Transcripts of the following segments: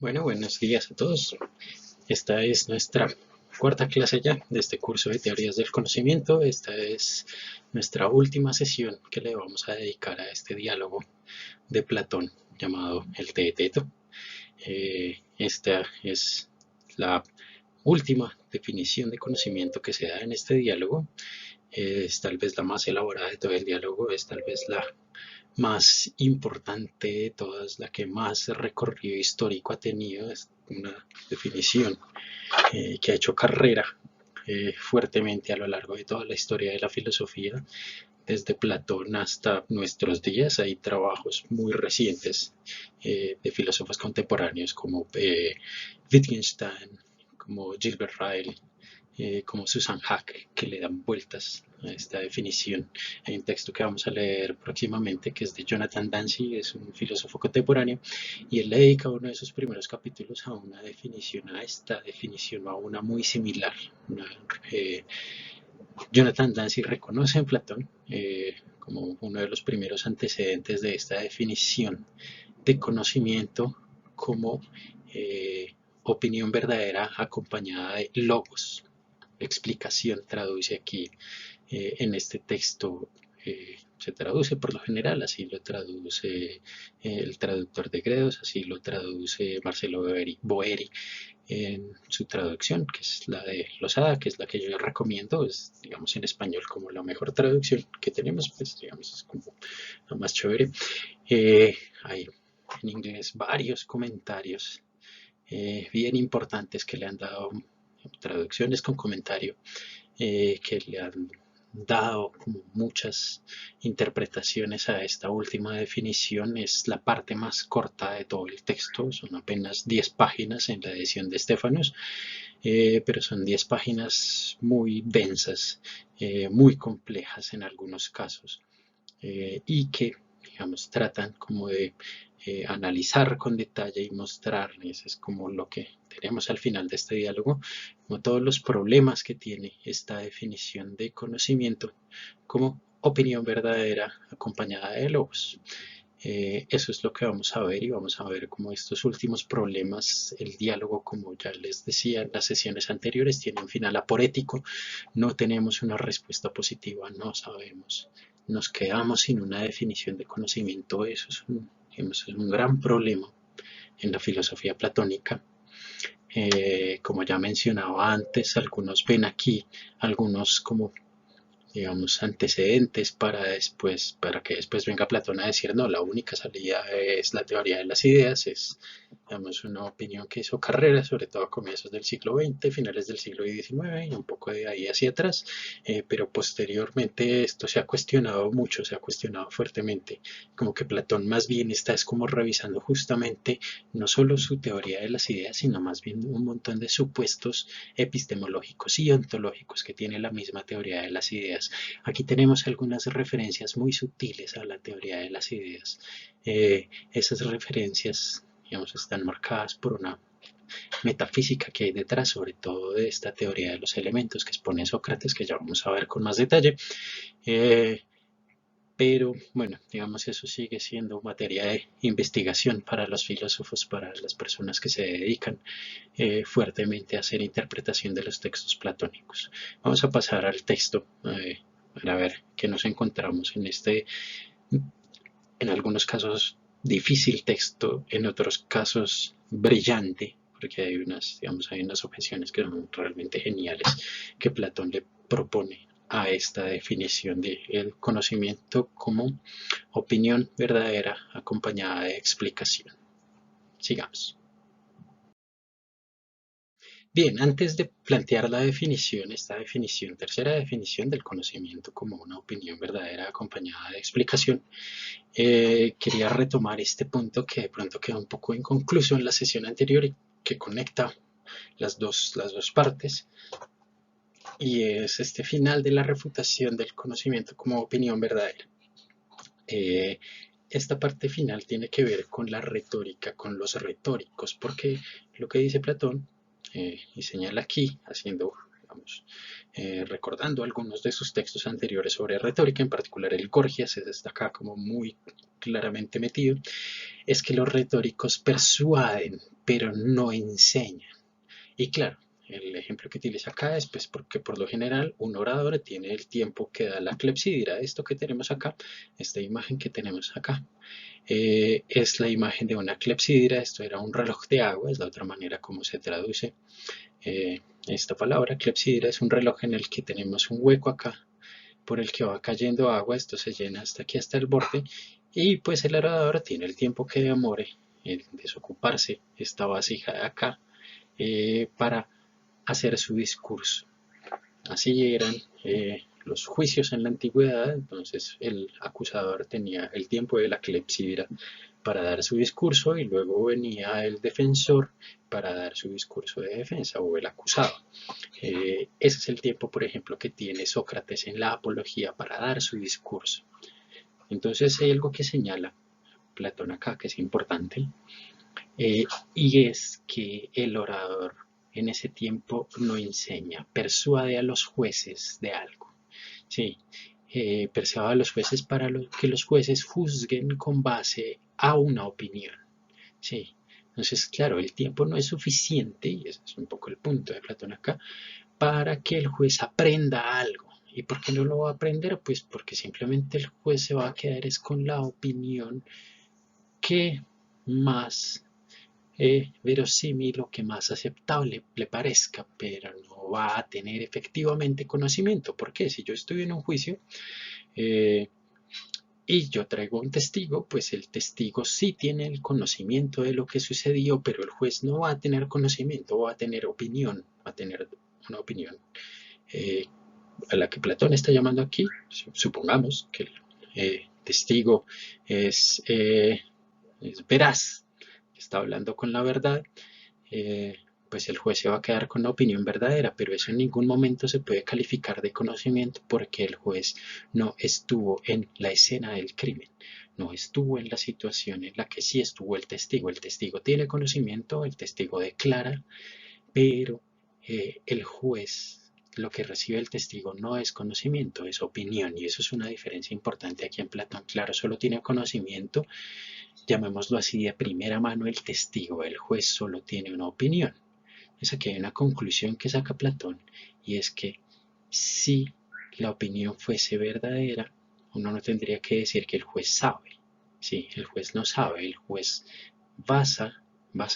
Bueno, buenos días a todos. Esta es nuestra cuarta clase ya de este curso de teorías del conocimiento. Esta es nuestra última sesión que le vamos a dedicar a este diálogo de Platón llamado el Teeteto. Esta es la última definición de conocimiento que se da en este diálogo. Es tal vez la más elaborada de todo el diálogo, es tal vez la más importante de todas, la que más recorrido histórico ha tenido. Es una definición que ha hecho carrera fuertemente a lo largo de toda la historia de la filosofía, desde Platón hasta nuestros días. Hay trabajos muy recientes de filósofos contemporáneos como Wittgenstein, como Gilbert Ryle, como Susan Hack, que le dan vueltas a esta definición. Hay un texto que vamos a leer próximamente que es de Jonathan Dancy, es un filósofo contemporáneo, y él le dedica uno de sus primeros capítulos a una definición, a esta definición, a una muy similar. Una, eh, Jonathan Dancy reconoce en Platón como uno de los primeros antecedentes de esta definición de conocimiento como opinión verdadera acompañada de logos. Explicación traduce aquí en este texto. Se traduce por lo general, así lo traduce el traductor de Gredos, así lo traduce Marcelo Boeri en su traducción, que es la de Losada, que es la que yo recomiendo, es, digamos, en español como la mejor traducción que tenemos, pues, digamos, es como la más chévere. Hay en inglés varios comentarios bien importantes que le han dado, traducciones con comentario, que le han dado como muchas interpretaciones a esta última definición. Es la parte más corta de todo el texto, son apenas 10 páginas en la edición de Stefanos, pero son 10 páginas muy densas, muy complejas en algunos casos, y que, digamos, tratan como de analizar con detalle y mostrarles, es como lo que tenemos al final de este diálogo, como todos los problemas que tiene esta definición de conocimiento como opinión verdadera acompañada de logos. Eso es lo que vamos a ver, y vamos a ver cómo estos últimos problemas, el diálogo, como ya les decía en las sesiones anteriores, tiene un final aporético. No tenemos una respuesta positiva, no sabemos, nos quedamos sin una definición de conocimiento. Eso es un gran problema en la filosofía platónica. Como ya mencionaba antes, algunos ven aquí algunos como, digamos, antecedentes para que después venga Platón a decir, no, la única salida es la teoría de las ideas. Es, digamos, una opinión que hizo carrera, sobre todo a comienzos del siglo XX, finales del siglo XIX y un poco de ahí hacia atrás, pero posteriormente esto se ha cuestionado mucho, se ha cuestionado fuertemente, como que Platón más bien está es como revisando justamente no solo su teoría de las ideas, sino más bien un montón de supuestos epistemológicos y ontológicos que tiene la misma teoría de las ideas. Aquí tenemos algunas referencias muy sutiles a la teoría de las ideas. Esas referencias, digamos, están marcadas por una metafísica que hay detrás, sobre todo de esta teoría de los elementos que expone Sócrates, que ya vamos a ver con más detalle. Eh, pero bueno, digamos, eso sigue siendo materia de investigación para los filósofos, para las personas que se dedican fuertemente a hacer interpretación de los textos platónicos. Vamos a pasar al texto para ver qué nos encontramos en este, en algunos casos, difícil texto, en otros casos brillante, porque hay unas, digamos, hay unas objeciones que son realmente geniales que Platón le propone a esta definición de el conocimiento como opinión verdadera acompañada de explicación. Sigamos. Bien, antes de plantear la definición, esta definición, tercera definición del conocimiento como una opinión verdadera acompañada de explicación, quería retomar este punto que de pronto quedó un poco inconcluso en la sesión anterior y que conecta las dos partes, y es este final de la refutación del conocimiento como opinión verdadera. Eh, esta parte final tiene que ver con la retórica, con los retóricos, porque lo que dice Platón, y señala aquí, haciendo, digamos, recordando algunos de sus textos anteriores sobre retórica, en particular el Gorgias, está acá como muy claramente metido, es que los retóricos persuaden, pero no enseñan. Y claro, el ejemplo que utiliza acá es pues porque por lo general un orador tiene el tiempo que da la clepsidra. Esto que tenemos acá, esta imagen que tenemos acá, es la imagen de una clepsidra. Esto era un reloj de agua, es la otra manera como se traduce esta palabra. Clepsidra es un reloj en el que tenemos un hueco acá por el que va cayendo agua. Esto se llena hasta aquí, hasta el borde, y pues el orador tiene el tiempo que demore en desocuparse esta vasija de acá para hacer su discurso. Así eran los juicios en la antigüedad. Entonces el acusador tenía el tiempo de la clepsidra para dar su discurso, y luego venía el defensor para dar su discurso de defensa, o el acusado. Ese es el tiempo, por ejemplo, que tiene Sócrates en la apología para dar su discurso. Entonces hay algo que señala Platón acá que es importante, y es que el orador en ese tiempo no enseña, persuade a los jueces de algo. Sí, persuade a los jueces para que los jueces juzguen con base a una opinión. Sí, entonces, claro, el tiempo no es suficiente, y ese es un poco el punto de Platón acá, para que el juez aprenda algo. ¿Y por qué no lo va a aprender? Pues porque simplemente el juez se va a quedar es con la opinión que más verosímil o que más aceptable le parezca, pero no va a tener efectivamente conocimiento. ¿Por qué? Si yo estoy en un juicio eh, y yo traigo un testigo, pues el testigo sí tiene el conocimiento de lo que sucedió, pero el juez no va a tener conocimiento, va a tener opinión, va a tener una opinión eh, a la que Platón está llamando aquí. Supongamos que el testigo es veraz, está hablando con la verdad, pues el juez se va a quedar con la opinión verdadera, pero eso en ningún momento se puede calificar de conocimiento porque el juez no estuvo en la escena del crimen, no estuvo en la situación en la que sí estuvo el testigo. El testigo tiene conocimiento, el testigo declara, pero el juez, lo que recibe el testigo no es conocimiento, es opinión, y eso es una diferencia importante aquí en Platón. Claro, solo tiene conocimiento, llamémoslo así, de primera mano el testigo, el juez solo tiene una opinión. Es aquí hay una conclusión que saca Platón, y es que si la opinión fuese verdadera, uno no tendría que decir que el juez sabe. Sí, el juez no sabe, el juez basa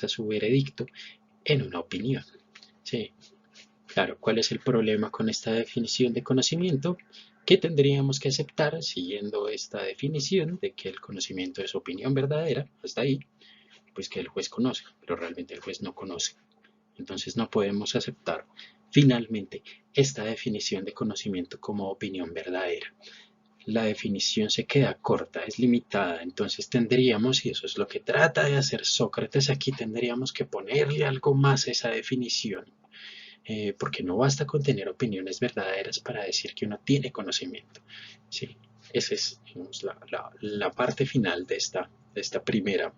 su veredicto en una opinión. Sí, claro, ¿cuál es el problema con esta definición de conocimiento? Que tendríamos que aceptar siguiendo esta definición de que el conocimiento es opinión verdadera, hasta ahí, pues que el juez conoce, pero realmente el juez no conoce. Entonces no podemos aceptar finalmente esta definición de conocimiento como opinión verdadera. La definición se queda corta, es limitada. Entonces tendríamos, y eso es lo que trata de hacer Sócrates aquí, tendríamos que ponerle algo más a esa definición, porque no basta con tener opiniones verdaderas para decir que uno tiene conocimiento. Sí, esa es, digamos, la parte final de esta primera,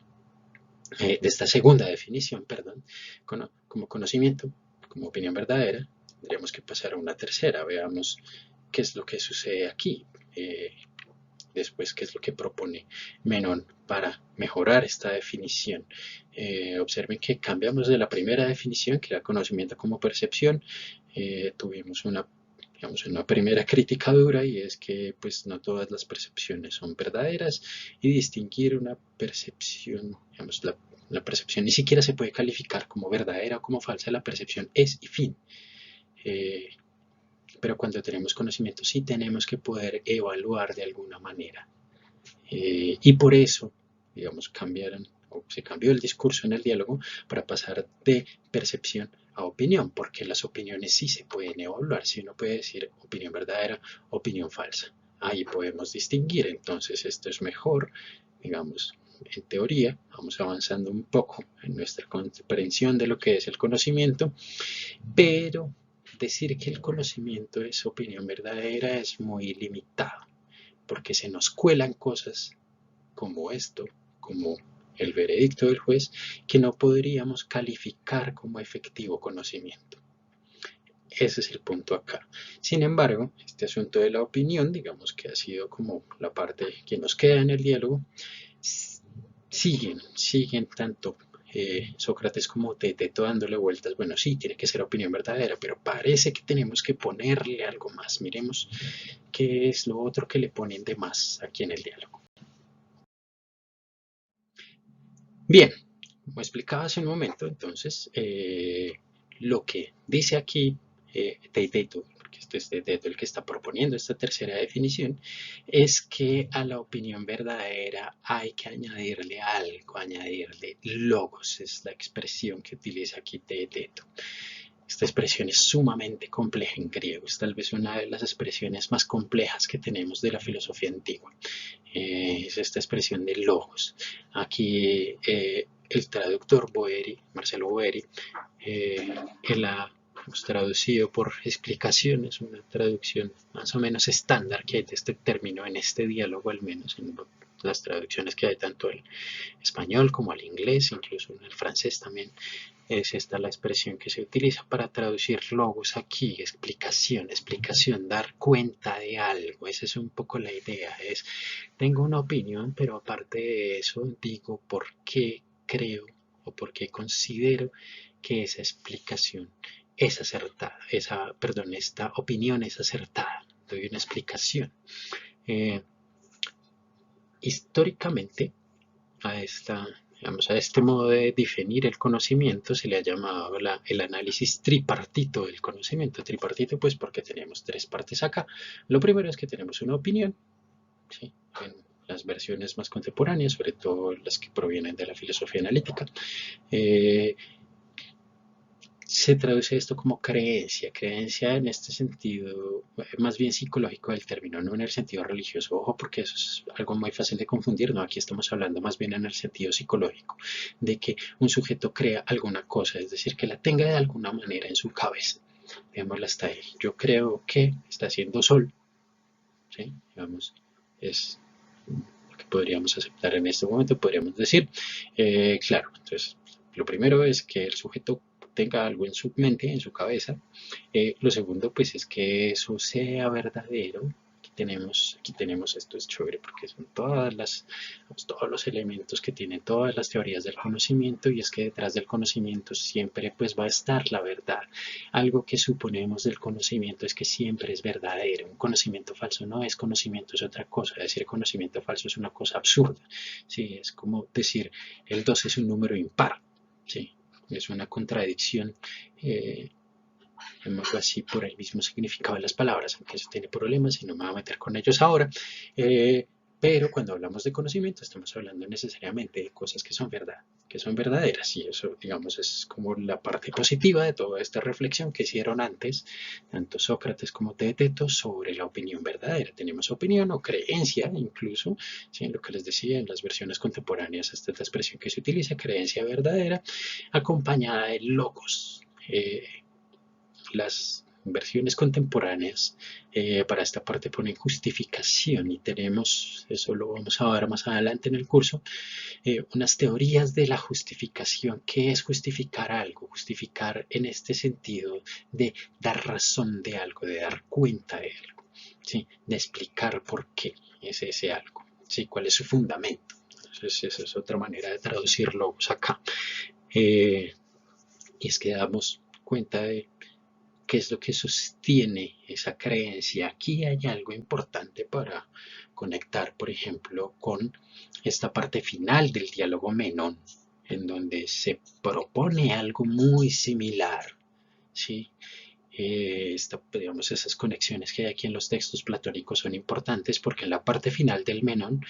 de esta segunda definición, perdón, como conocimiento, como opinión verdadera. Tendríamos que pasar a una tercera. Veamos qué es lo que sucede aquí. Después, qué es lo que propone Menón para mejorar esta definición. Observen que cambiamos de la primera definición, que era conocimiento como percepción. Tuvimos digamos, una primera crítica dura, y es que pues no todas las percepciones son verdaderas, y distinguir una percepción, digamos, la percepción ni siquiera se puede calificar como verdadera o como falsa. La percepción es y fin. Pero cuando tenemos conocimiento sí tenemos que poder evaluar de alguna manera. Y por eso, digamos, se cambió el discurso en el diálogo para pasar de percepción a opinión, porque las opiniones sí se pueden evaluar. Si uno puede decir opinión verdadera, opinión falsa, ahí podemos distinguir. Entonces esto es mejor, digamos, en teoría. Vamos avanzando un poco en nuestra comprensión de lo que es el conocimiento, pero decir que el conocimiento es opinión verdadera es muy limitado, porque se nos cuelan cosas como esto, como el veredicto del juez, que no podríamos calificar como efectivo conocimiento. Ese es el punto acá. Sin embargo, este asunto de la opinión, digamos que ha sido como la parte que nos queda en el diálogo, siguen tanto Sócrates como Teeteto dándole vueltas, bueno, sí, tiene que ser opinión verdadera, pero parece que tenemos que ponerle algo más. Miremos qué es lo otro que le ponen de más aquí en el diálogo. Bien, como explicaba hace un momento, entonces, lo que dice aquí Teeteto, porque este es Teeteto el que está proponiendo esta tercera definición, es que a la opinión verdadera hay que añadirle algo, añadirle logos, es la expresión que utiliza aquí Teeteto. Esta expresión es sumamente compleja en griego, es tal vez una de las expresiones más complejas que tenemos de la filosofía antigua. Es esta expresión de logos. Aquí el traductor Boeri, Marcelo Boeri, él ha traducido por explicaciones, una traducción más o menos estándar que hay de este término en este diálogo, al menos en las traducciones que hay tanto al español como al inglés, incluso en el francés también. Es esta la expresión que se utiliza para traducir logos aquí, explicación, dar cuenta de algo. Esa es un poco la idea. Tengo una opinión, pero aparte de eso digo por qué creo o por qué considero que esa explicación es acertada. Esta opinión es acertada. Doy una explicación. Eh, históricamente, a este modo de definir el conocimiento se le ha llamado el análisis tripartito del conocimiento. Tripartito pues porque tenemos tres partes acá. Lo primero es que tenemos una opinión, ¿sí? En las versiones más contemporáneas, sobre todo las que provienen de la filosofía analítica. Se traduce esto como creencia en este sentido más bien psicológico del término, no en el sentido religioso, ojo, porque eso es algo muy fácil de confundir, no, aquí estamos hablando más bien en el sentido psicológico, de que un sujeto crea alguna cosa, es decir, que la tenga de alguna manera en su cabeza, digámoslo hasta ahí, yo creo que está haciendo sol, ¿sí? Digamos, es lo que podríamos aceptar en este momento, podríamos decir, claro, entonces, lo primero es que el sujeto tenga algo en su mente, en su cabeza. Lo segundo, pues, es que eso sea verdadero. Aquí tenemos esto es chévere porque son todos los elementos que tienen todas las teorías del conocimiento y es que detrás del conocimiento siempre pues va a estar la verdad. Algo que suponemos del conocimiento es que siempre es verdadero. Un conocimiento falso no es conocimiento, es otra cosa. Decir conocimiento falso es una cosa absurda. Sí, es como decir el 2 es un número impar. Sí, es una contradicción. Llamarlo así por el mismo significado de las palabras, aunque eso tiene problemas y no me voy a meter con ellos ahora. Pero cuando hablamos de conocimiento estamos hablando necesariamente de cosas que son verdad, que son verdaderas y eso digamos es como la parte positiva de toda esta reflexión que hicieron antes tanto Sócrates como Teeteto sobre la opinión verdadera. Tenemos opinión o creencia incluso, ¿sí? En lo que les decía en las versiones contemporáneas esta es la expresión que se utiliza, creencia verdadera acompañada de logos. Las versiones contemporáneas para esta parte ponen justificación y tenemos, eso lo vamos a ver más adelante en el curso, unas teorías de la justificación. ¿Qué es justificar algo? Justificar en este sentido de dar razón de algo, de dar cuenta de algo, ¿sí? De explicar por qué es ese algo, ¿sí? ¿Cuál es su fundamento? Entonces, esa es otra manera de traducirlo acá. Y es que damos cuenta de qué es lo que sostiene esa creencia. Aquí hay algo importante para conectar, por ejemplo, con esta parte final del diálogo Menón, en donde se propone algo muy similar, ¿sí? Digamos, esas conexiones que hay aquí en los textos platónicos son importantes porque en la parte final del Menón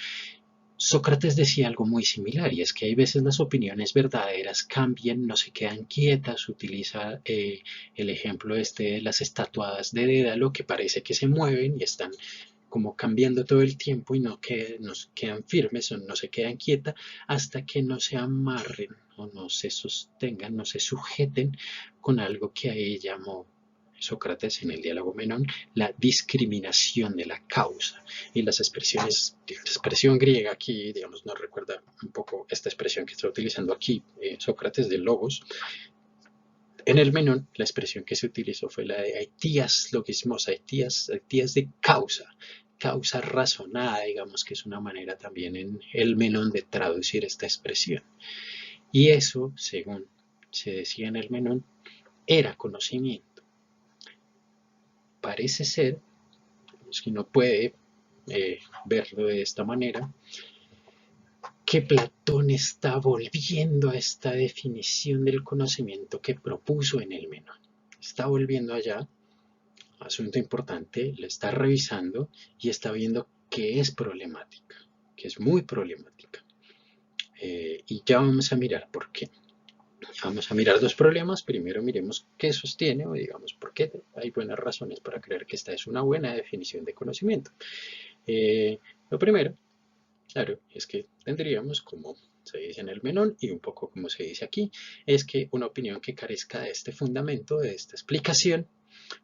Sócrates decía algo muy similar y es que hay veces las opiniones verdaderas cambian, no se quedan quietas, utiliza el ejemplo este de las estatuadas de Dédalo que parece que se mueven y están como cambiando todo el tiempo y no quedan firmes o no se quedan quietas hasta que no se amarren o no se sostengan, no se sujeten con algo que a él llamó Sócrates en el diálogo Menón, la discriminación de la causa. Y las expresiones, la expresión griega aquí, digamos, nos recuerda un poco esta expresión que está utilizando aquí Sócrates de logos. En el Menón, la expresión que se utilizó fue la de aitías logismos, aitías de causa razonada, digamos que es una manera también en el Menón de traducir esta expresión. Y eso, según se decía en el Menón, era conocimiento. Parece ser, si uno puede verlo de esta manera, que Platón está volviendo a esta definición del conocimiento que propuso en el Menón. Está volviendo allá, asunto importante, lo está revisando y está viendo que es problemática, que es muy problemática. Y ya vamos a mirar por qué. Vamos a mirar dos problemas. Primero miremos qué sostiene o digamos por qué hay buenas razones para creer que esta es una buena definición de conocimiento. Lo primero, claro, es que tendríamos, como se dice en el Menón y un poco como se dice aquí, es que una opinión que carezca de este fundamento, de esta explicación,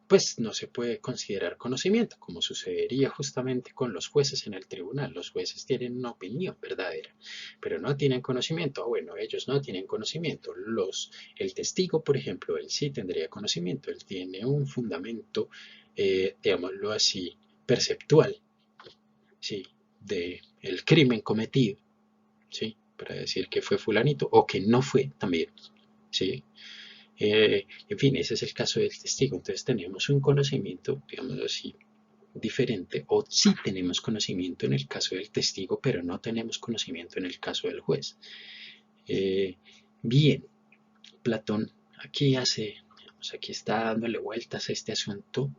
pues no se puede considerar conocimiento, como sucedería justamente con los jueces en el tribunal. Los jueces tienen una opinión verdadera, pero no tienen conocimiento. Bueno, ellos no tienen conocimiento. El testigo, por ejemplo, él sí tendría conocimiento. Él tiene un fundamento, digámoslo así, perceptual, ¿sí? De el crimen cometido, ¿sí? Para decir que fue fulanito o que no fue también, ¿sí? En fin, ese es el caso del testigo. Entonces tenemos un conocimiento, digamos así, diferente, o sí tenemos conocimiento en el caso del testigo, pero no tenemos conocimiento en el caso del juez. Bien, Platón aquí está dándole vueltas a este asunto.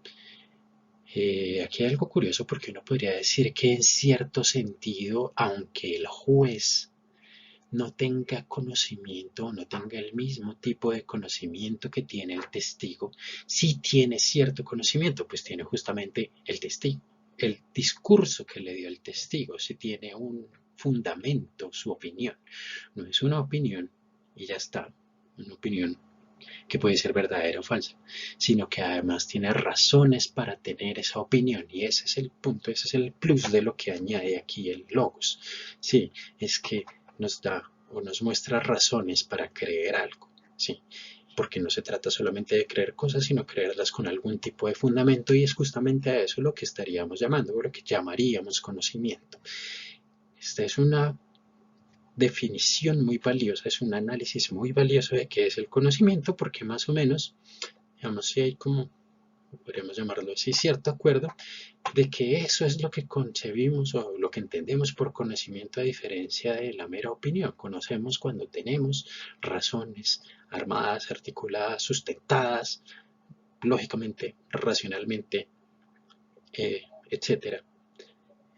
Aquí hay algo curioso porque uno podría decir que en cierto sentido, aunque el juez no tenga conocimiento o no tenga el mismo tipo de conocimiento que tiene el testigo, sí tiene cierto conocimiento, pues tiene justamente el testigo, el discurso que le dio el testigo, sí tiene un fundamento, su opinión. No es una opinión y ya está, una opinión que puede ser verdadera o falsa, sino que además tiene razones para tener esa opinión y ese es el punto, ese es el plus de lo que añade aquí el logos. Sí, es que nos da o nos muestra razones para creer algo, sí, porque no se trata solamente de creer cosas, sino creerlas con algún tipo de fundamento y es justamente a eso lo que estaríamos llamando, o lo que llamaríamos conocimiento. Esta es una definición muy valiosa, es un análisis muy valioso de qué es el conocimiento, porque más o menos, digamos, si hay como, podríamos llamarlo así, cierto acuerdo de que eso es lo que concebimos o lo que entendemos por conocimiento a diferencia de la mera opinión. Conocemos cuando tenemos razones armadas, articuladas, sustentadas, lógicamente, racionalmente, etcétera,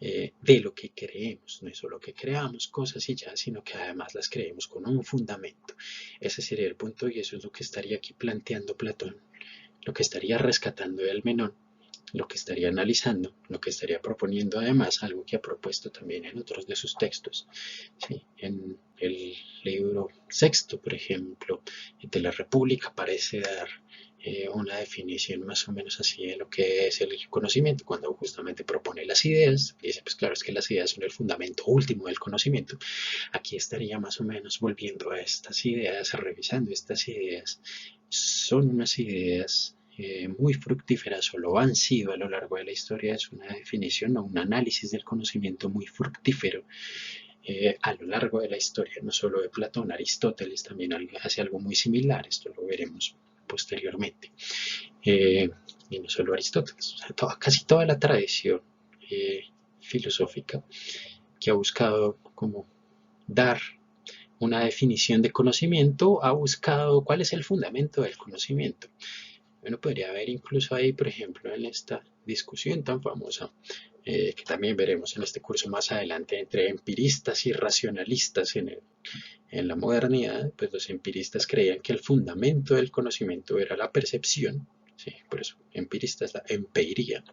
de lo que creemos. No es solo que creamos cosas y ya, sino que además las creemos con un fundamento. Ese sería el punto y eso es lo que estaría aquí planteando Platón, lo que estaría rescatando del Menón, lo que estaría analizando, lo que estaría proponiendo además, algo que ha propuesto también en otros de sus textos. ¿Sí? En el libro sexto, por ejemplo, de la República parece dar una definición más o menos así de lo que es el conocimiento, cuando justamente propone las ideas, dice, pues claro, es que las ideas son el fundamento último del conocimiento. Aquí estaría más o menos volviendo a estas ideas, revisando estas ideas. Son unas ideas muy fructíferas o lo han sido a lo largo de la historia, es una definición o un análisis del conocimiento muy fructífero a lo largo de la historia, no solo de Platón, Aristóteles también hace algo muy similar, esto lo veremos posteriormente. Y no solo Aristóteles, o sea, casi toda la tradición filosófica que ha buscado como dar una definición de conocimiento, ha buscado cuál es el fundamento del conocimiento. Bueno, podría haber incluso ahí, por ejemplo, en esta discusión tan famosa, que también veremos en este curso más adelante, entre empiristas y racionalistas en la modernidad, pues los empiristas creían que el fundamento del conocimiento era la percepción, ¿sí? Por eso empirista es la empiria,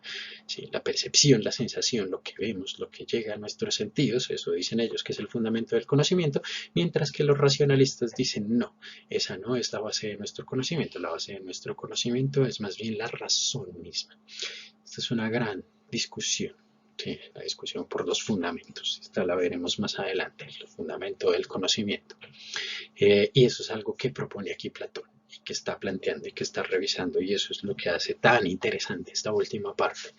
¿sí? La percepción, la sensación, lo que vemos, lo que llega a nuestros sentidos, eso dicen ellos que es el fundamento del conocimiento, mientras que los racionalistas dicen no, esa no es la base de nuestro conocimiento, la base de nuestro conocimiento es más bien la razón misma. Esta es una gran discusión. Sí, la discusión por los fundamentos. Esta la veremos más adelante, el fundamento del conocimiento. Y eso es algo que propone aquí Platón y que está planteando y que está revisando y eso es lo que hace tan interesante esta última parte.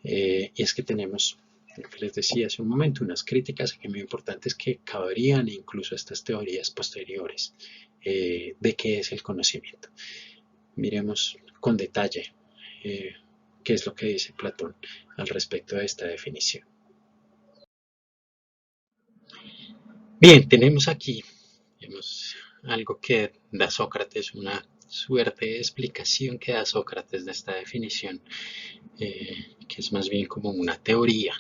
Y es que tenemos lo que les decía hace un momento, unas críticas aquí muy importantes que caberían incluso a estas teorías posteriores de qué es el conocimiento. Miremos con detalle qué es lo que dice Platón al respecto de esta definición. Bien, tenemos aquí algo que da Sócrates, una suerte de explicación que da Sócrates de esta definición, que es más bien como una teoría,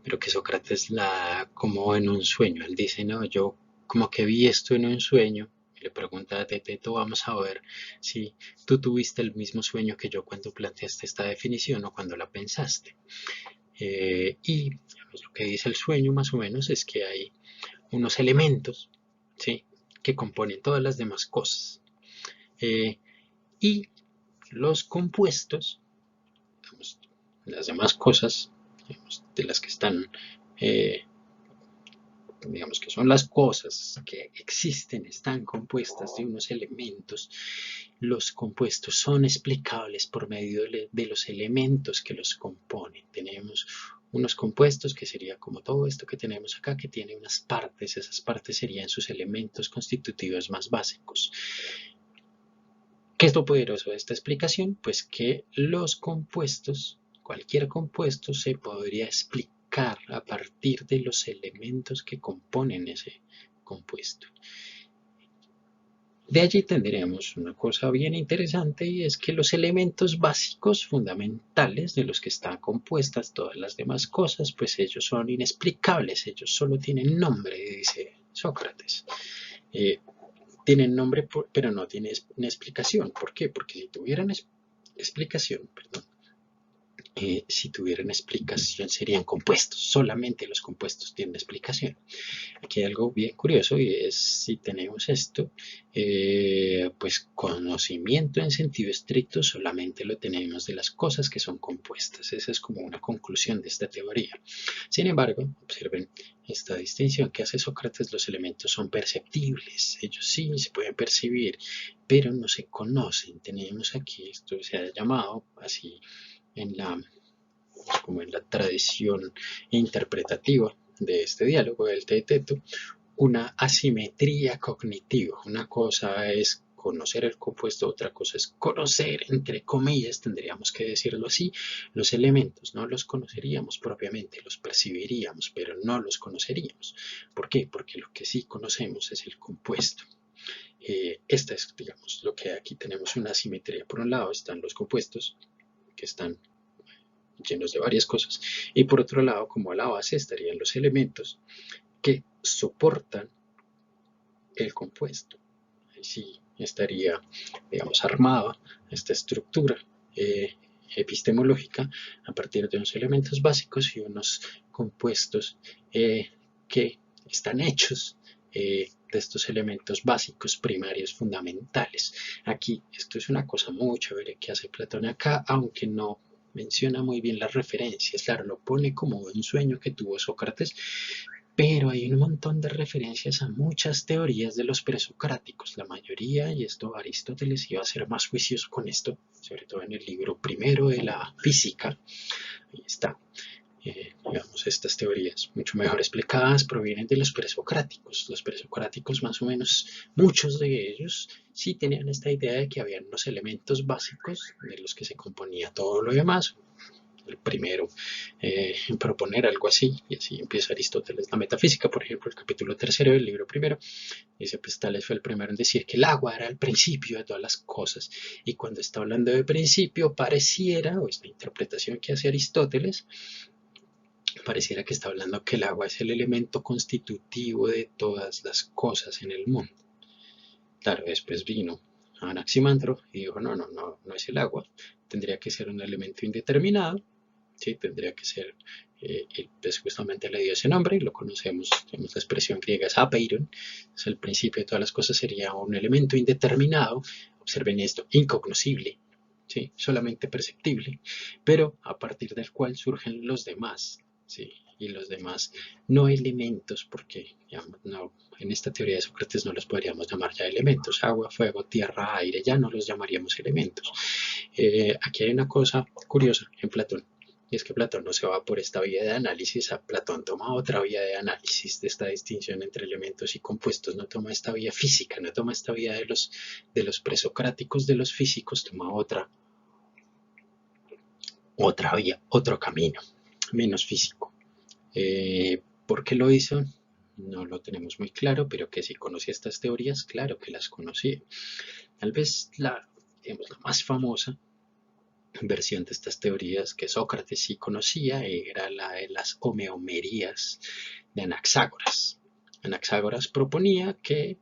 pero que Sócrates la da como en un sueño. Él dice, no, yo como que vi esto en un sueño. Y le pregunta a Teteto, vamos a ver si tú tuviste el mismo sueño que yo cuando planteaste esta definición o cuando la pensaste. Y digamos, lo que dice el sueño más o menos es que hay unos elementos, ¿sí?, que componen todas las demás cosas. Y los compuestos, digamos, las demás cosas, digamos, de las que están, digamos que son las cosas que existen, están compuestas de unos elementos. Los compuestos son explicables por medio de los elementos que los componen. Tenemos unos compuestos que sería como todo esto que tenemos acá, que tiene unas partes. Esas partes serían sus elementos constitutivos más básicos. ¿Qué es lo poderoso de esta explicación? Pues que los compuestos, cualquier compuesto, se podría explicar a partir de los elementos que componen ese compuesto. De allí tendremos una cosa bien interesante, y es que los elementos básicos fundamentales de los que están compuestas todas las demás cosas, pues ellos son inexplicables, ellos solo tienen nombre, dice Sócrates. Tienen nombre, pero no tienen una explicación. ¿Por qué? Porque si tuvieran explicación, serían compuestos. Solamente los compuestos tienen explicación. Aquí hay algo bien curioso, y es, si tenemos esto, pues conocimiento en sentido estricto solamente lo tenemos de las cosas que son compuestas. Esa es como una conclusión de esta teoría. Sin embargo, observen esta distinción que hace Sócrates: los elementos son perceptibles, ellos sí se pueden percibir, pero no se conocen. Tenemos aquí, esto se ha llamado así como en la tradición interpretativa de este diálogo del Teeteto, una asimetría cognitiva. Una cosa es conocer el compuesto, otra cosa es conocer, entre comillas, tendríamos que decirlo así, los elementos. No los conoceríamos propiamente, los percibiríamos, pero no los conoceríamos. ¿Por qué? Porque lo que sí conocemos es el compuesto. Esta es, digamos, lo que aquí tenemos, una asimetría. Por un lado están los compuestos, que están llenos de varias cosas, y por otro lado, como a la base, estarían los elementos que soportan el compuesto. Así estaría, digamos, armada esta estructura epistemológica a partir de unos elementos básicos y unos compuestos que están hechos de estos elementos básicos, primarios, fundamentales. Aquí esto es una cosa muy chévere que hace Platón acá, aunque no menciona muy bien las referencias. Claro, lo pone como un sueño que tuvo Sócrates, pero hay un montón de referencias a muchas teorías de los presocráticos. La mayoría, y esto Aristóteles iba a ser más juicioso con esto, sobre todo en el libro primero de la física. Ahí está. Digamos, estas teorías mucho mejor explicadas provienen de los presocráticos. Los presocráticos, más o menos, muchos de ellos sí tenían esta idea de que había unos elementos básicos de los que se componía todo lo demás. El primero en proponer algo así, y así empieza Aristóteles la metafísica. Por ejemplo, el capítulo tercero del libro primero dice, pues Tales fue el primero en decir que el agua era el principio de todas las cosas, y cuando está hablando de principio pareciera, o es la interpretación que hace Aristóteles, pareciera que está hablando que el agua es el elemento constitutivo de todas las cosas en el mundo. Claro, después vino Anaximandro y dijo, no es el agua, tendría que ser un elemento indeterminado. Sí, tendría que ser, y pues justamente le dio ese nombre, y lo conocemos, tenemos la expresión griega es apeiron, es el principio de todas las cosas, sería un elemento indeterminado. Observen esto, incognoscible, ¿sí?, solamente perceptible, pero a partir del cual surgen los demás, ¿sí?, y los demás no elementos, porque digamos, no, en esta teoría de Sócrates no los podríamos llamar ya elementos: agua, fuego, tierra, aire, ya no los llamaríamos elementos. Aquí hay una cosa curiosa en Platón, Y es que Platón no se va por esta vía de análisis, a Platón toma otra vía de análisis de esta distinción entre elementos y compuestos, no toma esta vía física, no toma esta vía de los presocráticos, de los físicos, toma otra vía, otro camino, menos físico. ¿Por qué lo hizo? No lo tenemos muy claro, pero que si conocía estas teorías, claro que las conocía. Tal vez digamos, la más famosa versión de estas teorías que Sócrates sí conocía era la de las homeomerías de Anaxágoras. Anaxágoras proponía que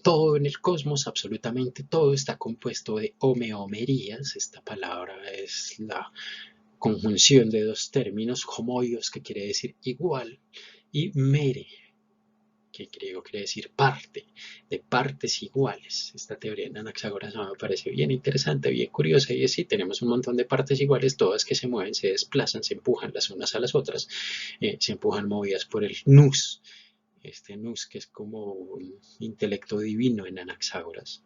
todo en el cosmos, absolutamente todo, está compuesto de homeomerías. Esta palabra es la conjunción de dos términos, homoios, que quiere decir igual, y mere, que griego quiere decir parte, de partes iguales. Esta teoría de Anaxágoras me parece bien interesante, bien curiosa, y es si tenemos un montón de partes iguales, todas que se mueven, se desplazan, se empujan las unas a las otras, se empujan movidas por el nous, este nous que es como un intelecto divino en Anaxágoras.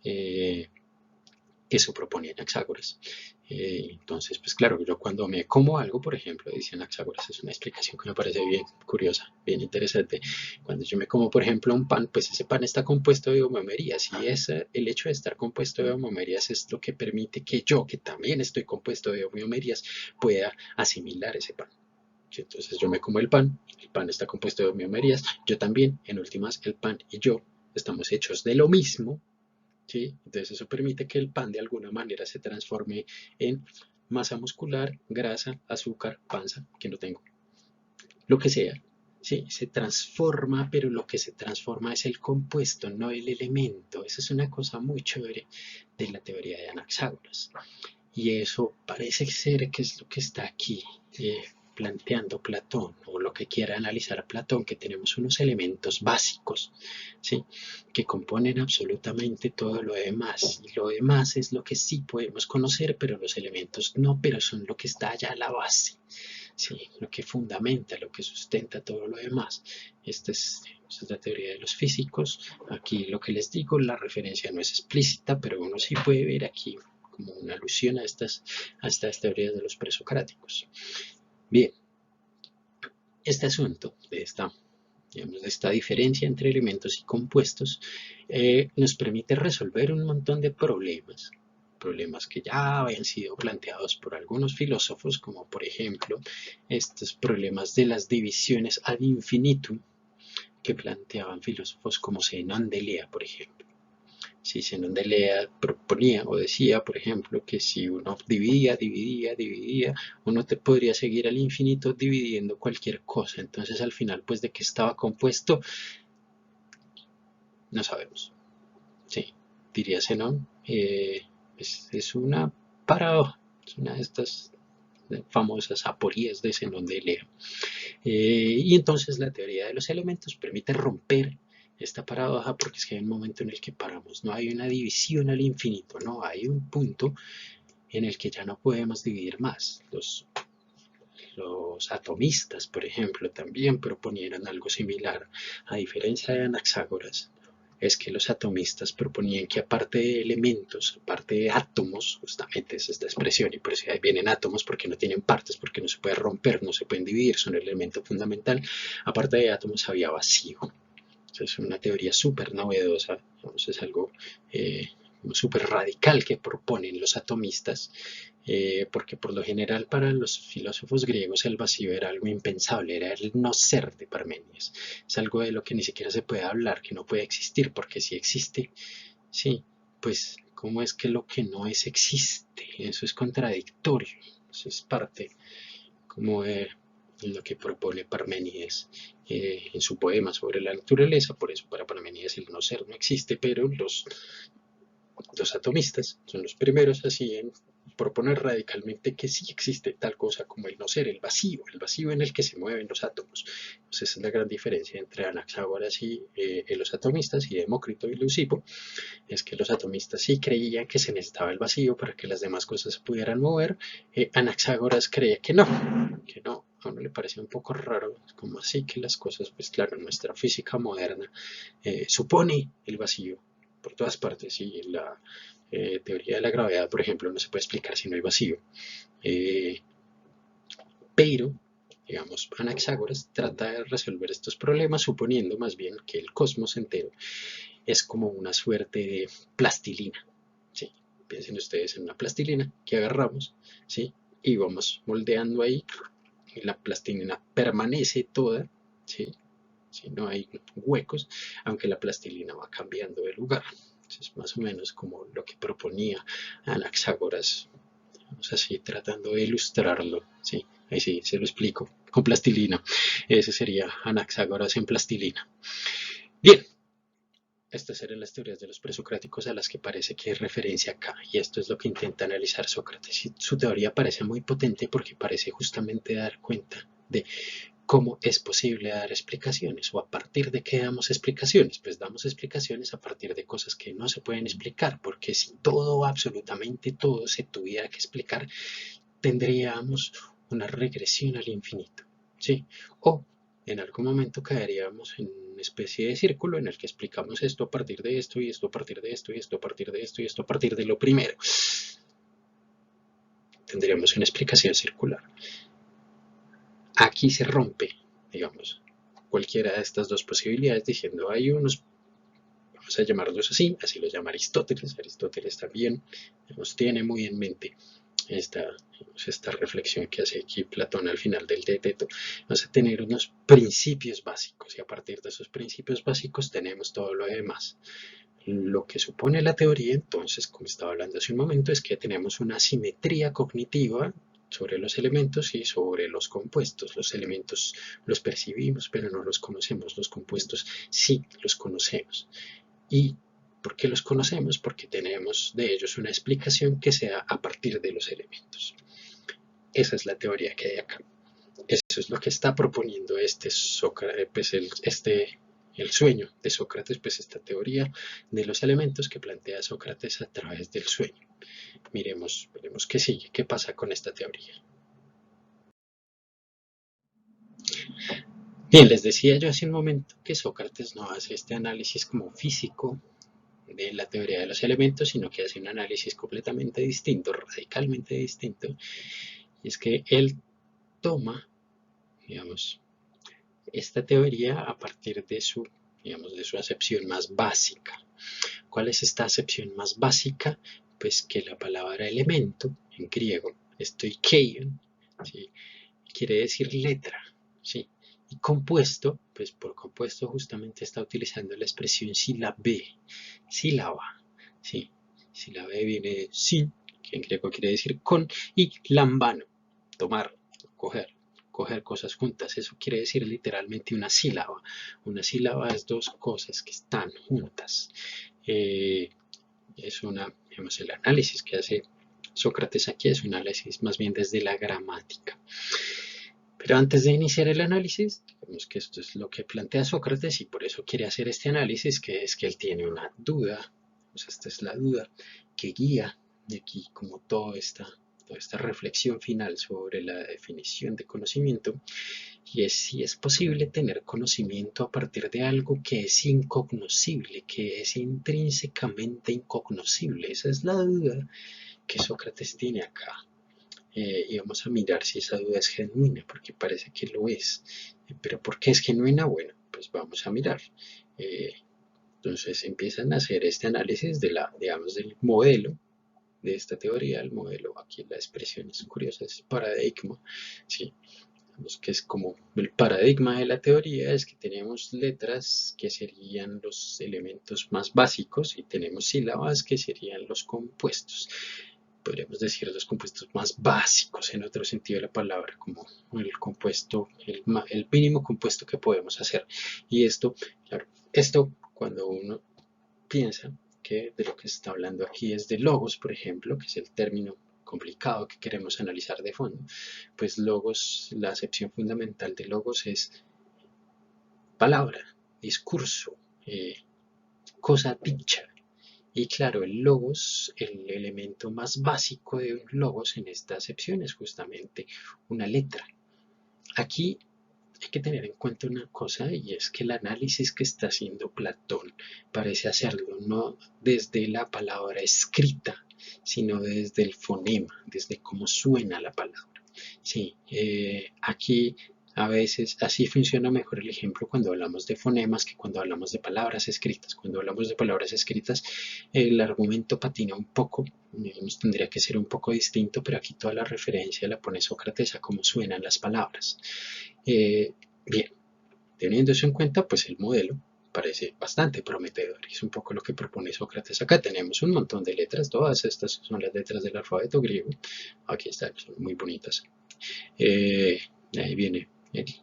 Que se proponía Anaxágoras. Entonces, pues claro, yo cuando me como algo, por ejemplo, dice Anaxágoras, es una explicación que me parece bien curiosa, bien interesante. Cuando yo me como, por ejemplo, un pan, pues ese pan está compuesto de homeomerías y el hecho de estar compuesto de homeomerías es lo que permite que yo, que también estoy compuesto de homeomerías, pueda asimilar ese pan. Entonces yo me como el pan está compuesto de homeomerías, yo también, en últimas, el pan y yo estamos hechos de lo mismo. ¿Sí? Entonces eso permite que el pan de alguna manera se transforme en masa muscular, grasa, azúcar, panza, que no tengo, lo que sea. Sí, se transforma, pero lo que se transforma es el compuesto, no el elemento. Esa es una cosa muy chévere de la teoría de Anaxágoras. Y eso parece ser que es lo que está aquí planteando Platón, o lo que quiera analizar Platón, que tenemos unos elementos básicos, ¿sí? Que componen absolutamente todo lo demás. Y lo demás es lo que sí podemos conocer, pero los elementos no, pero son lo que está allá a la base, ¿sí? Lo que fundamenta, lo que sustenta todo lo demás. Esta es la teoría de los físicos. Aquí lo que les digo, la referencia no es explícita, pero uno sí puede ver aquí como una alusión a estas teorías de los presocráticos. Bien, este asunto de esta diferencia entre elementos y compuestos nos permite resolver un montón de problemas que ya habían sido planteados por algunos filósofos, como por ejemplo estos problemas de las divisiones ad infinitum que planteaban filósofos como Zenón de Lea, por ejemplo. Si Zenón de Lea proponía o decía, por ejemplo, que si uno dividía, uno podría seguir al infinito dividiendo cualquier cosa. Entonces, al final, pues, ¿de qué estaba compuesto? No sabemos. Sí, diría Zenón. Es una paradoja, es una de estas famosas aporías de Zenón de Lea. Y entonces la teoría de los elementos permite romper esta paradoja porque es que hay un momento en el que paramos, no hay una división al infinito, no hay un punto en el que ya no podemos dividir más. Los atomistas, por ejemplo, también proponieron algo similar, a diferencia de Anaxágoras. Es que los atomistas proponían que aparte de elementos, aparte de átomos, justamente es esta expresión, y por eso ahí vienen átomos porque no tienen partes, porque no se puede romper, no se pueden dividir, son el elemento fundamental, aparte de átomos había vacío. Es una teoría súper novedosa, es algo súper radical que proponen los atomistas, porque por lo general para los filósofos griegos el vacío era algo impensable, era el no ser de Parménides, es algo de lo que ni siquiera se puede hablar, que no puede existir, porque si existe, sí, pues ¿cómo es que lo que no es existe? Eso es contradictorio, eso es parte como de lo que propone Parménides en su poema sobre la naturaleza. Por eso para Parménides el no ser no existe, pero los atomistas son los primeros así en proponer radicalmente que sí existe tal cosa como el no ser, el vacío en el que se mueven los átomos. Entonces esa es la gran diferencia entre Anaxágoras y los atomistas, y Demócrito y Leucipo, es que los atomistas sí creían que se necesitaba el vacío para que las demás cosas se pudieran mover. Anaxágoras creía que no, a uno le parecía un poco raro, como así que las cosas, pues claro, nuestra física moderna supone el vacío por todas partes, y la teoría de la gravedad, por ejemplo, no se puede explicar si no hay vacío. Pero, digamos, Anaxágoras trata de resolver estos problemas suponiendo más bien que el cosmos entero es como una suerte de plastilina, ¿sí? Piensen ustedes en una plastilina que agarramos, ¿sí? Y vamos moldeando ahí y la plastilina permanece toda, ¿sí? ¿Sí? No hay huecos, aunque la plastilina va cambiando de lugar. Es más o menos como lo que proponía Anaxágoras, vamos así tratando de ilustrarlo, ¿sí? Ahí sí, se lo explico, con plastilina. Ese sería Anaxágoras en plastilina. Bien, estas eran las teorías de los presocráticos a las que parece que hay referencia acá, y esto es lo que intenta analizar Sócrates. Y su teoría parece muy potente porque parece justamente dar cuenta de cómo es posible dar explicaciones o a partir de qué damos explicaciones. Pues damos explicaciones a partir de cosas que no se pueden explicar, porque si todo, absolutamente todo, se tuviera que explicar, tendríamos una regresión al infinito, ¿sí? O en algún momento caeríamos en una especie de círculo en el que explicamos esto a partir de esto y esto a partir de esto y esto a partir de esto y esto a partir de lo primero. Tendríamos una explicación circular. Aquí se rompe, digamos, cualquiera de estas dos posibilidades diciendo hay unos, vamos a llamarlos así, así lo llama Aristóteles. Aristóteles también nos tiene muy en mente esta reflexión que hace aquí Platón al final del Teeteto. Vamos a tener unos principios básicos y a partir de esos principios básicos tenemos todo lo demás. Lo que supone la teoría, entonces, como estaba hablando hace un momento, es que tenemos una simetría cognitiva sobre los elementos y sobre los compuestos. Los elementos los percibimos, pero no los conocemos. Los compuestos sí los conocemos. ¿Y por qué los conocemos? Porque tenemos de ellos una explicación que sea a partir de los elementos. Esa es la teoría que hay acá. Eso es lo que está proponiendo pues el sueño de Sócrates, pues esta teoría de los elementos que plantea Sócrates a través del sueño. Veremos qué sigue, qué pasa con esta teoría. Bien, les decía yo hace un momento que Sócrates no hace este análisis como físico de la teoría de los elementos, sino que hace un análisis completamente distinto, radicalmente distinto, y es que él toma, digamos, esta teoría a partir de su acepción más básica. ¿Cuál es esta acepción más básica? Pues que la palabra elemento, en griego, stoikeion, ¿sí? Quiere decir letra, ¿sí? Y compuesto, pues por compuesto justamente está utilizando la expresión sílaba, ¿sí? Sílabe viene de sin, que en griego quiere decir con, y lambano, tomar, coger, coger cosas juntas. Eso quiere decir literalmente una sílaba. Una sílaba es dos cosas que están juntas. Es digamos, el análisis que hace Sócrates aquí es un análisis más bien desde la gramática. Pero antes de iniciar el análisis, vemos que esto es lo que plantea Sócrates y por eso quiere hacer este análisis, que es que él tiene una duda, pues esta es la duda que guía de aquí como toda esta reflexión final sobre la definición de conocimiento, y es si es posible tener conocimiento a partir de algo que es incognoscible, que es intrínsecamente incognoscible. Esa es la duda que Sócrates tiene acá. Y vamos a mirar si esa duda es genuina, porque parece que lo es. Pero ¿por qué es genuina? Bueno, pues vamos a mirar. Entonces empiezan a hacer este análisis digamos, del modelo de esta teoría. El modelo, aquí la expresión es curiosa, es paradigma, ¿sí? Vemos que es como el paradigma de la teoría es que tenemos letras que serían los elementos más básicos y tenemos sílabas que serían los compuestos. Podríamos decir los compuestos más básicos en otro sentido de la palabra, como el compuesto, el mínimo compuesto que podemos hacer. Y esto, claro, cuando uno piensa que de lo que se está hablando aquí es de logos, por ejemplo, que es el término complicado que queremos analizar de fondo, pues logos, la acepción fundamental de logos es palabra, discurso, cosa dicha. Y claro, el logos, el elemento más básico de un logos en esta acepción es justamente una letra. Aquí hay que tener en cuenta una cosa y es que el análisis que está haciendo Platón parece hacerlo no desde la palabra escrita, sino desde el fonema, desde cómo suena la palabra. Sí, aquí a veces así funciona mejor el ejemplo cuando hablamos de fonemas que cuando hablamos de palabras escritas. Cuando hablamos de palabras escritas, el argumento patina un poco, digamos, tendría que ser un poco distinto, pero aquí toda la referencia la pone Sócrates a cómo suenan las palabras. Eh, Bien, teniendo eso en cuenta, pues el modelo parece bastante prometedor. Y es un poco lo que propone Sócrates acá. Tenemos un montón de letras, todas estas son las letras del alfabeto griego. Aquí están, son muy bonitas. De ahí viene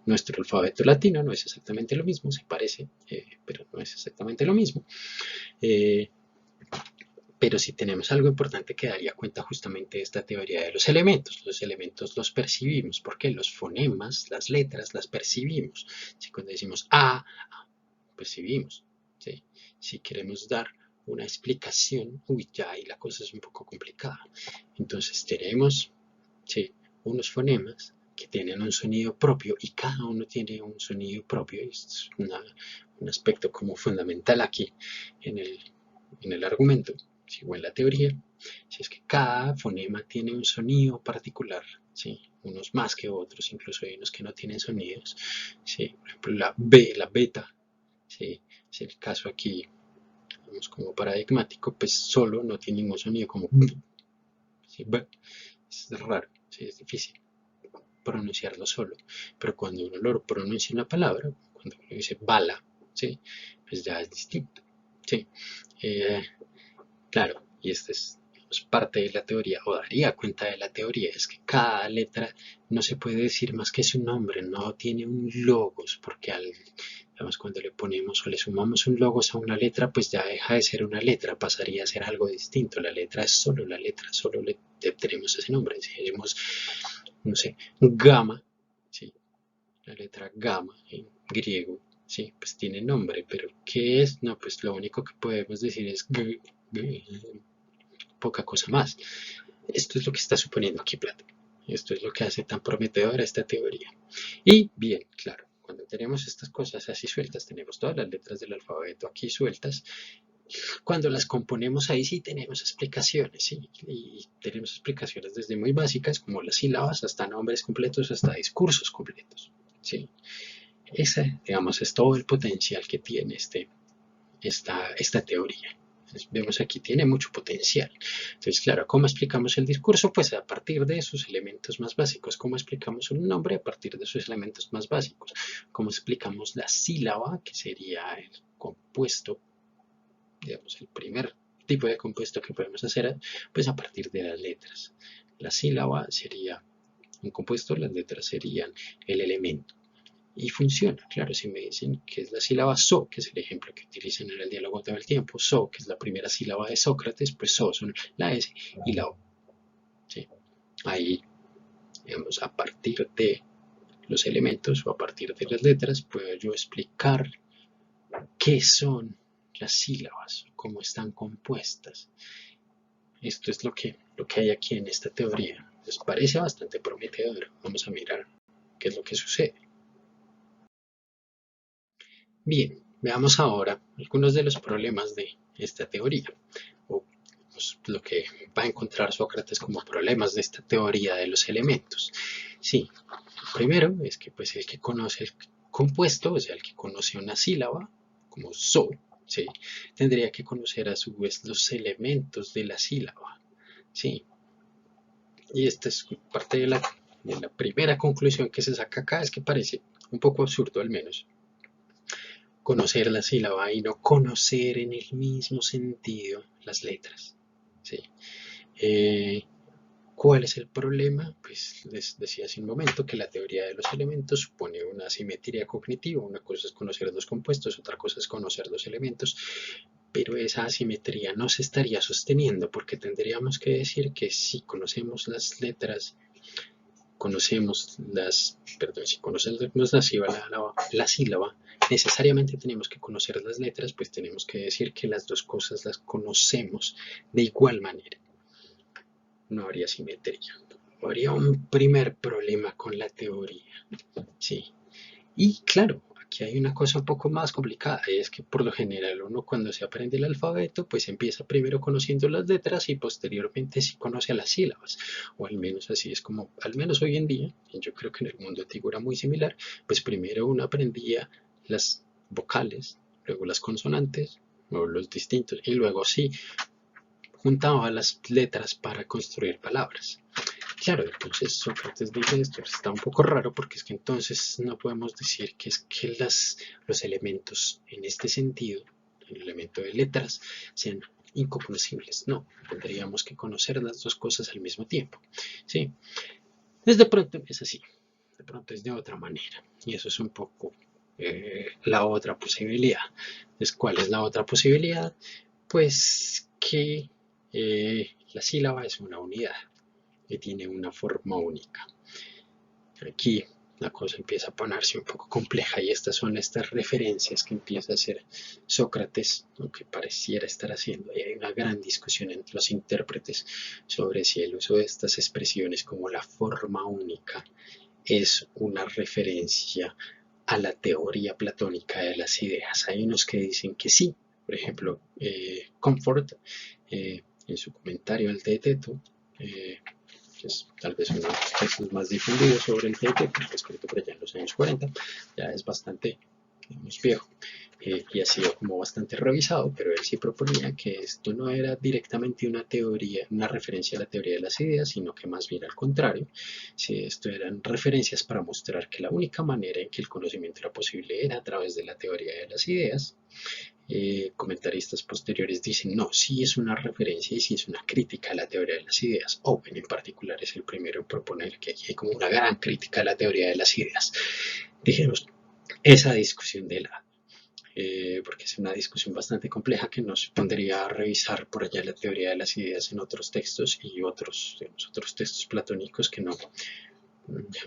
nuestro alfabeto latino, no es exactamente lo mismo, se parece, pero no es exactamente lo mismo. Eh, pero sí tenemos algo importante que daría cuenta justamente de esta teoría de los elementos. Los elementos los percibimos, porque los fonemas, las letras, las percibimos. Si cuando decimos A, percibimos. ¿Sí? Si queremos dar una explicación, uy, ya ahí la cosa es un poco complicada. Entonces tenemos, ¿sí?, unos fonemas que tienen un sonido propio y cada uno tiene un sonido propio. Es un aspecto como fundamental aquí en el argumento, ¿sí?, o en la teoría. Si es que cada fonema tiene un sonido particular, ¿sí?, unos más que otros, incluso hay unos que no tienen sonidos. ¿Sí? Por ejemplo, la B, la beta, ¿sí?, es el caso aquí, vamos, como paradigmático, pues solo no tiene ningún sonido como ¿sí? B. Es raro, ¿sí? Es difícil pronunciarlo solo, pero cuando uno lo pronuncia una palabra, cuando uno dice bala, ¿sí?, pues ya es distinto. ¿Sí? Eh, claro, y esta es, digamos, parte de la teoría, o daría cuenta de la teoría, es que cada letra no se puede decir más que su nombre, no tiene un logos, porque digamos, cuando le ponemos o le sumamos un logos a una letra, pues ya deja de ser una letra, pasaría a ser algo distinto. La letra es solo la letra, solo le tenemos ese nombre. Si decimos, no sé, gamma, ¿sí?, la letra gamma en griego, sí, pues tiene nombre, pero ¿qué es? No, pues lo único que podemos decir es poca cosa más. Esto es lo que está suponiendo aquí Platón. Esto es lo que hace tan prometedora esta teoría. Y bien, claro, cuando tenemos estas cosas así sueltas, tenemos todas las letras del alfabeto aquí sueltas. Cuando las componemos ahí sí tenemos explicaciones, ¿sí? Y tenemos explicaciones desde muy básicas como las sílabas hasta nombres completos, hasta discursos completos, ¿sí? Ese, digamos, es todo el potencial que tiene esta teoría. Entonces, vemos aquí tiene mucho potencial. Entonces, claro, ¿cómo explicamos el discurso? Pues a partir de sus elementos más básicos. ¿Cómo explicamos un nombre? A partir de sus elementos más básicos. ¿Cómo explicamos la sílaba? Que sería el compuesto, digamos, el primer tipo de compuesto que podemos hacer, pues a partir de las letras. La sílaba sería un compuesto, las letras serían el elemento. Y funciona, claro, si me dicen que es la sílaba so, que es el ejemplo que utilizan en el diálogo todo el tiempo, so, que es la primera sílaba de Sócrates, pues so son la S y la O. ¿Sí? Ahí, digamos, a partir de los elementos o a partir de las letras, puedo yo explicar qué son las sílabas, cómo están compuestas. Esto es lo que hay aquí en esta teoría. Les parece bastante prometedor. Vamos a mirar qué es lo que sucede. Bien, veamos ahora algunos de los problemas de esta teoría, o pues, lo que va a encontrar Sócrates como problemas de esta teoría de los elementos. Sí, primero es que pues el que conoce el compuesto, o sea, el que conoce una sílaba, como so, ¿sí?, tendría que conocer a su vez los elementos de la sílaba. Sí, y esta es parte de la primera conclusión que se saca acá, es que parece un poco absurdo al menos conocer la sílaba y no conocer en el mismo sentido las letras. ¿Sí? Eh, ¿Cuál es el problema? Pues les decía hace un momento que la teoría de los elementos supone una asimetría cognitiva. Una cosa es conocer dos compuestos, otra cosa es conocer dos elementos, pero esa asimetría no se estaría sosteniendo porque tendríamos que decir que si conocemos las letras, si conocemos la sílaba, necesariamente tenemos que conocer las letras, pues tenemos que decir que las dos cosas las conocemos de igual manera. No habría simetría. Habría un primer problema con la teoría. Sí. Y claro, aquí hay una cosa un poco más complicada, y es que por lo general uno cuando se aprende el alfabeto, pues empieza primero conociendo las letras y posteriormente sí conoce a las sílabas, o al menos así es como, al menos hoy en día, y yo creo que en el mundo antiguo era muy similar, pues primero uno aprendía las vocales, luego las consonantes, o los distintos, y luego sí juntaba las letras para construir palabras. Claro, entonces Sócrates dice esto, está un poco raro porque es que entonces no podemos decir que es que los elementos en este sentido, el elemento de letras, sean incognoscibles. No, tendríamos que conocer las dos cosas al mismo tiempo. ¿Sí? Entonces de pronto es así, de pronto es de otra manera. Y eso es un poco la otra posibilidad. Entonces, ¿cuál es la otra posibilidad? Pues que la sílaba es una unidad que tiene una forma única. Aquí la cosa empieza a ponerse un poco compleja y estas son estas referencias que empieza a hacer Sócrates, lo que pareciera estar haciendo. Y hay una gran discusión entre los intérpretes sobre si el uso de estas expresiones como la forma única es una referencia a la teoría platónica de las ideas. Hay unos que dicen que sí, por ejemplo, Comfort, en su comentario al Teeteto, que es tal vez uno de los textos más difundidos sobre el Teeteto, que fue escrito por allá en los años 40, ya es bastante, digamos, viejo. Y ha sido como bastante revisado, pero él sí proponía que esto no era directamente una teoría, una referencia a la teoría de las ideas, sino que más bien al contrario, si esto eran referencias para mostrar que la única manera en que el conocimiento era posible era a través de la teoría de las ideas. Comentaristas posteriores dicen no, sí es una referencia y sí es una crítica a la teoría de las ideas. Owen en particular es el primero en proponer que aquí hay como una gran crítica a la teoría de las ideas. Dijimos esa discusión de lado. Porque es una discusión bastante compleja que nos pondría a revisar por allá la teoría de las ideas en otros textos y otros, digamos, otros textos platónicos que no,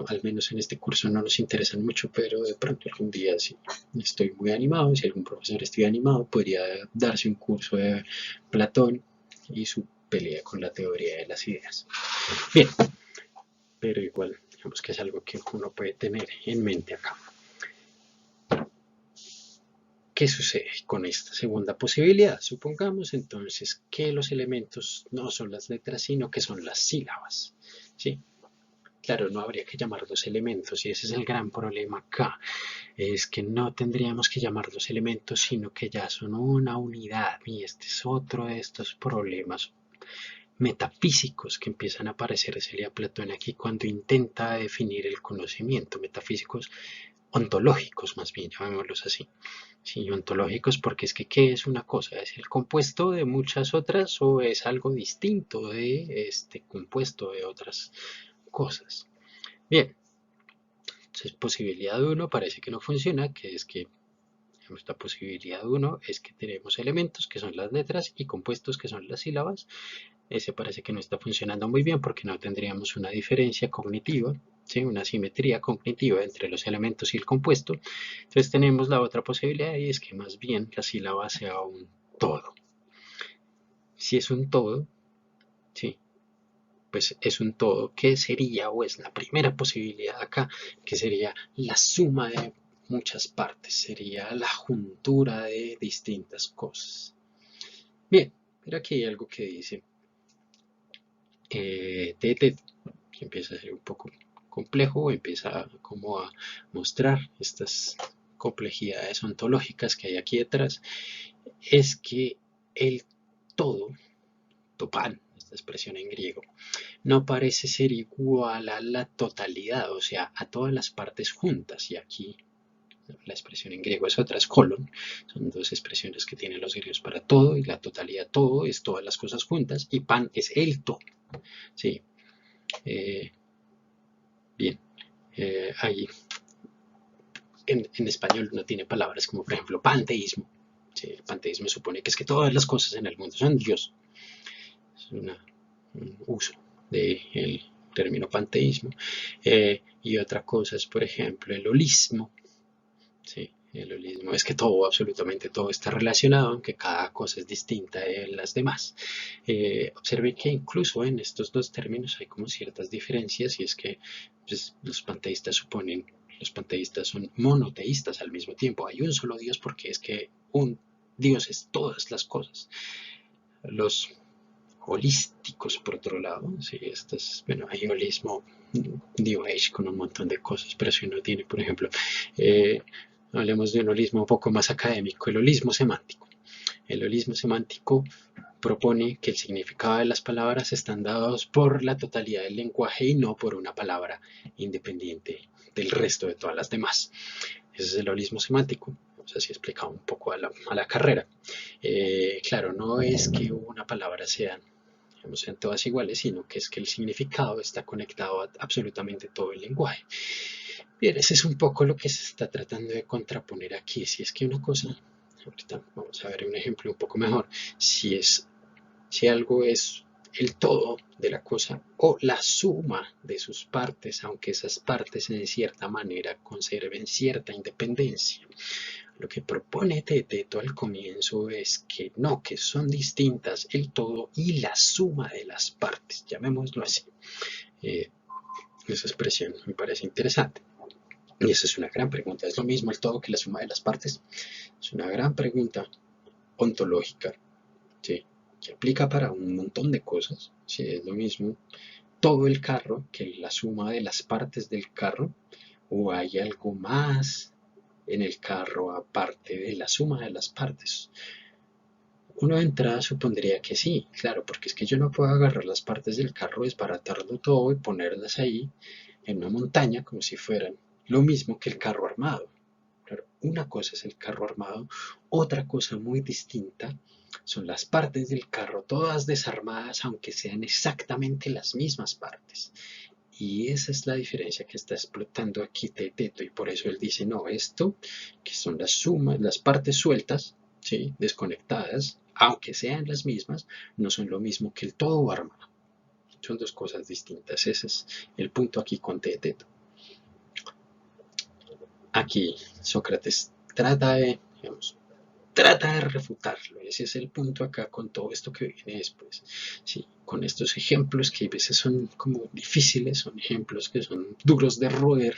al menos en este curso no nos interesan mucho, pero de pronto algún día si estoy muy animado, si algún profesor estoy animado, podría darse un curso de Platón y su pelea con la teoría de las ideas. Bien, pero igual, digamos que es algo que uno puede tener en mente acá. ¿Qué sucede con esta segunda posibilidad? Supongamos entonces que los elementos no son las letras, sino que son las sílabas. ¿Sí? Claro, no habría que llamarlos elementos y ese es el gran problema acá. Es que no tendríamos que llamarlos elementos, sino que ya son una unidad y este es otro de estos problemas metafísicos que empiezan a aparecerse a Platón aquí cuando intenta definir el conocimiento, metafísicos ontológicos más bien, llamémoslos así. Sí, ontológicos porque es que ¿qué es una cosa? ¿Es el compuesto de muchas otras o es algo distinto de este compuesto de otras cosas? Bien, entonces posibilidad 1 parece que no funciona, que es que esta posibilidad 1 es que tenemos elementos que son las letras y compuestos que son las sílabas. Ese parece que no está funcionando muy bien porque no tendríamos una diferencia cognitiva, ¿sí? Una simetría cognitiva entre los elementos y el compuesto. Entonces tenemos la otra posibilidad y es que más bien la sílaba sea un todo. Si es un todo, ¿sí? Pues es un todo que sería o es la primera posibilidad acá, que sería la suma de muchas partes, sería la juntura de distintas cosas. Bien, pero aquí hay algo que dice que empieza a ser un poco complejo, empieza como a mostrar estas complejidades ontológicas que hay aquí detrás, es que el todo, topan, esta expresión en griego, no parece ser igual a la totalidad, o sea, a todas las partes juntas, y aquí la expresión en griego es otra, es colon, son dos expresiones que tienen los griegos para todo, y la totalidad todo es todas las cosas juntas, y pan es el todo, ¿sí? Bien, ahí en español no tiene palabras como por ejemplo panteísmo. ¿Sí? El panteísmo supone que es que todas las cosas en el mundo son Dios. Es un uso del término panteísmo. Y otra cosa es, por ejemplo, el holismo. ¿Sí? El holismo es que todo, absolutamente todo está relacionado, aunque cada cosa es distinta de las demás. Observen que incluso en estos dos términos hay como ciertas diferencias y es que pues, los panteístas suponen Los panteístas son monoteístas al mismo tiempo. Hay un solo Dios porque es que un Dios es todas las cosas. Los holísticos, por otro lado, sí, bueno, hay holismo, New Age con un montón de cosas, pero si uno tiene, por ejemplo, hablemos de un holismo un poco más académico, el holismo semántico. El holismo semántico propone que el significado de las palabras están dados por la totalidad del lenguaje y no por una palabra independiente del resto de todas las demás. Ese es el holismo semántico. Vamos así explicado un poco a la carrera. Claro, no es que una palabra sean todas iguales, sino que es que el significado está conectado a absolutamente todo el lenguaje. Bien, ese es un poco lo que se está tratando de contraponer aquí. Si es que una cosa, ahorita vamos a ver un ejemplo un poco mejor, si algo es el todo de la cosa o la suma de sus partes, aunque esas partes en cierta manera conserven cierta independencia. Lo que propone Teteto al comienzo es que no, que son distintas el todo y la suma de las partes, llamémoslo así. Esa expresión me parece interesante. Y esa es una gran pregunta. ¿Es lo mismo el todo que la suma de las partes? Es una gran pregunta ontológica, ¿sí? Que aplica para un montón de cosas. ¿Sí? Es lo mismo todo el carro que la suma de las partes del carro, o hay algo más en el carro aparte de la suma de las partes. Uno de entrada supondría que sí, claro, porque es que yo no puedo agarrar las partes del carro, desbaratarlo todo y ponerlas ahí en una montaña como si fueran lo mismo que el carro armado. Claro, una cosa es el carro armado, otra cosa muy distinta son las partes del carro, todas desarmadas, aunque sean exactamente las mismas partes. Y esa es la diferencia que está explotando aquí Teteto, y por eso él dice, no, esto, que son las sumas, las partes sueltas, ¿sí? Desconectadas, aunque sean las mismas, no son lo mismo que el todo armado. Son dos cosas distintas. Ese es el punto aquí con Teteto. Aquí Sócrates trata de refutarlo. Ese es el punto acá con todo esto que viene después. Sí, con estos ejemplos que a veces son como difíciles, son ejemplos que son duros de roer.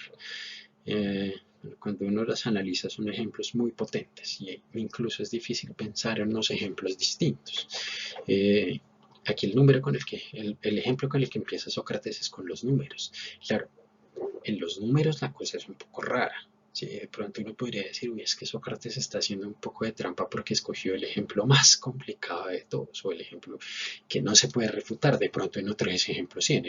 Cuando uno las analiza son ejemplos muy potentes y incluso es difícil pensar en unos ejemplos distintos. Aquí el ejemplo con el que empieza Sócrates es con los números. Claro, en los números la cosa es un poco rara. Sí, de pronto uno podría decir, uy, es que Sócrates está haciendo un poco de trampa porque escogió el ejemplo más complicado de todos, o el ejemplo que no se puede refutar. De pronto en otros ejemplos sí, en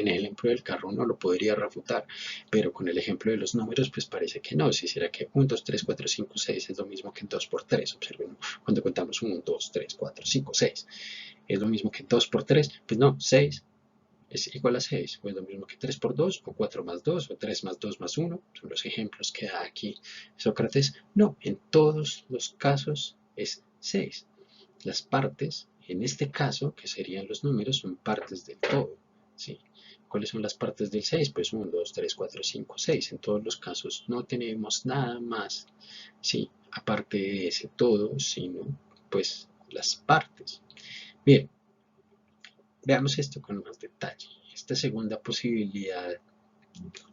el ejemplo del carro uno lo podría refutar, pero con el ejemplo de los números pues parece que no. Si será que 1, 2, 3, 4, 5, 6 es lo mismo que 2 por 3. Observen, cuando contamos 1, 2, 3, 4, 5, 6, es lo mismo que 2 por 3, pues no, 6 es igual a 6, o es lo mismo que 3 por 2, o 4 más 2, o 3 más 2 más 1, son los ejemplos que da aquí Sócrates. No, en todos los casos es 6. Las partes, en este caso, que serían los números, son partes del todo. ¿Sí? ¿Cuáles son las partes del 6? Pues 1, 2, 3, 4, 5, 6. En todos los casos no tenemos nada más, ¿sí? Aparte de ese todo, sino pues las partes. Bien, veamos esto con más detalle. Esta segunda posibilidad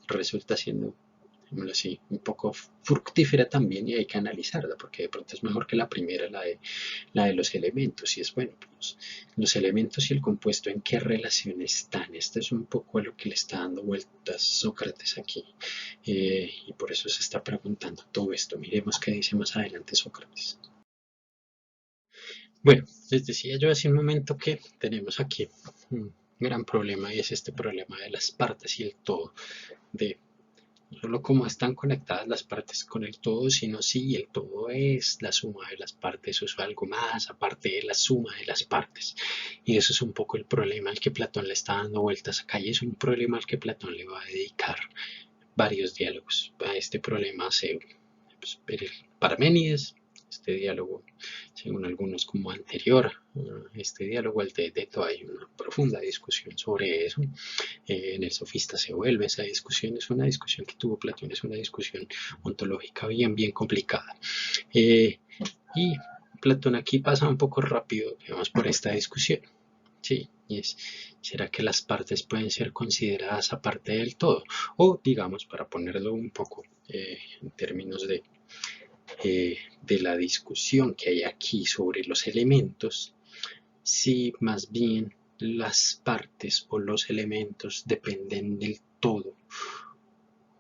resulta siendo, digámoslo así, un poco fructífera también, y hay que analizarla porque de pronto es mejor que la primera, la de los elementos. Y es bueno, pues, los elementos y el compuesto, ¿en qué relación están? Esto es un poco a lo que le está dando vueltas Sócrates aquí, y por eso se está preguntando todo esto. Miremos qué dice más adelante Sócrates. Bueno, les decía yo hace un momento que tenemos aquí un gran problema, y es este problema de las partes y el todo, de no solo cómo están conectadas las partes con el todo, sino si el todo es la suma de las partes o es algo más aparte de la suma de las partes. Y eso es un poco el problema al que Platón le está dando vueltas acá, y es un problema al que Platón le va a dedicar varios diálogos. A este problema se pues, Parménides, este diálogo, según algunos, como anterior a este diálogo, el de Teto, hay una profunda discusión sobre eso. En el Sofista se vuelve esa discusión, es una discusión que tuvo Platón, es una discusión ontológica bien complicada. Y Platón aquí pasa un poco rápido, digamos, por esta discusión. Sí, y es, ¿será que las partes pueden ser consideradas aparte del todo? O digamos, para ponerlo un poco en términos de la discusión que hay aquí sobre los elementos, si más bien las partes o los elementos dependen del todo,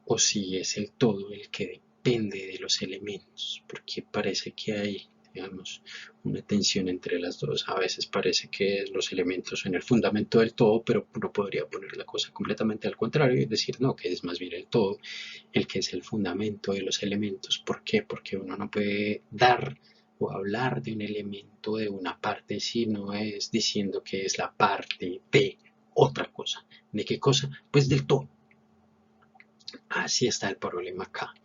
o si es el todo el que depende de los elementos, porque parece que hay, digamos, una tensión entre las dos. A veces parece que los elementos son el fundamento del todo, pero uno podría poner la cosa completamente al contrario y decir no, que es más bien el todo el que es el fundamento de los elementos. ¿Por qué? Porque uno no puede dar o hablar de un elemento de una parte si no es diciendo que es la parte de otra cosa. ¿De qué cosa? Pues del todo. Así está el problema acá.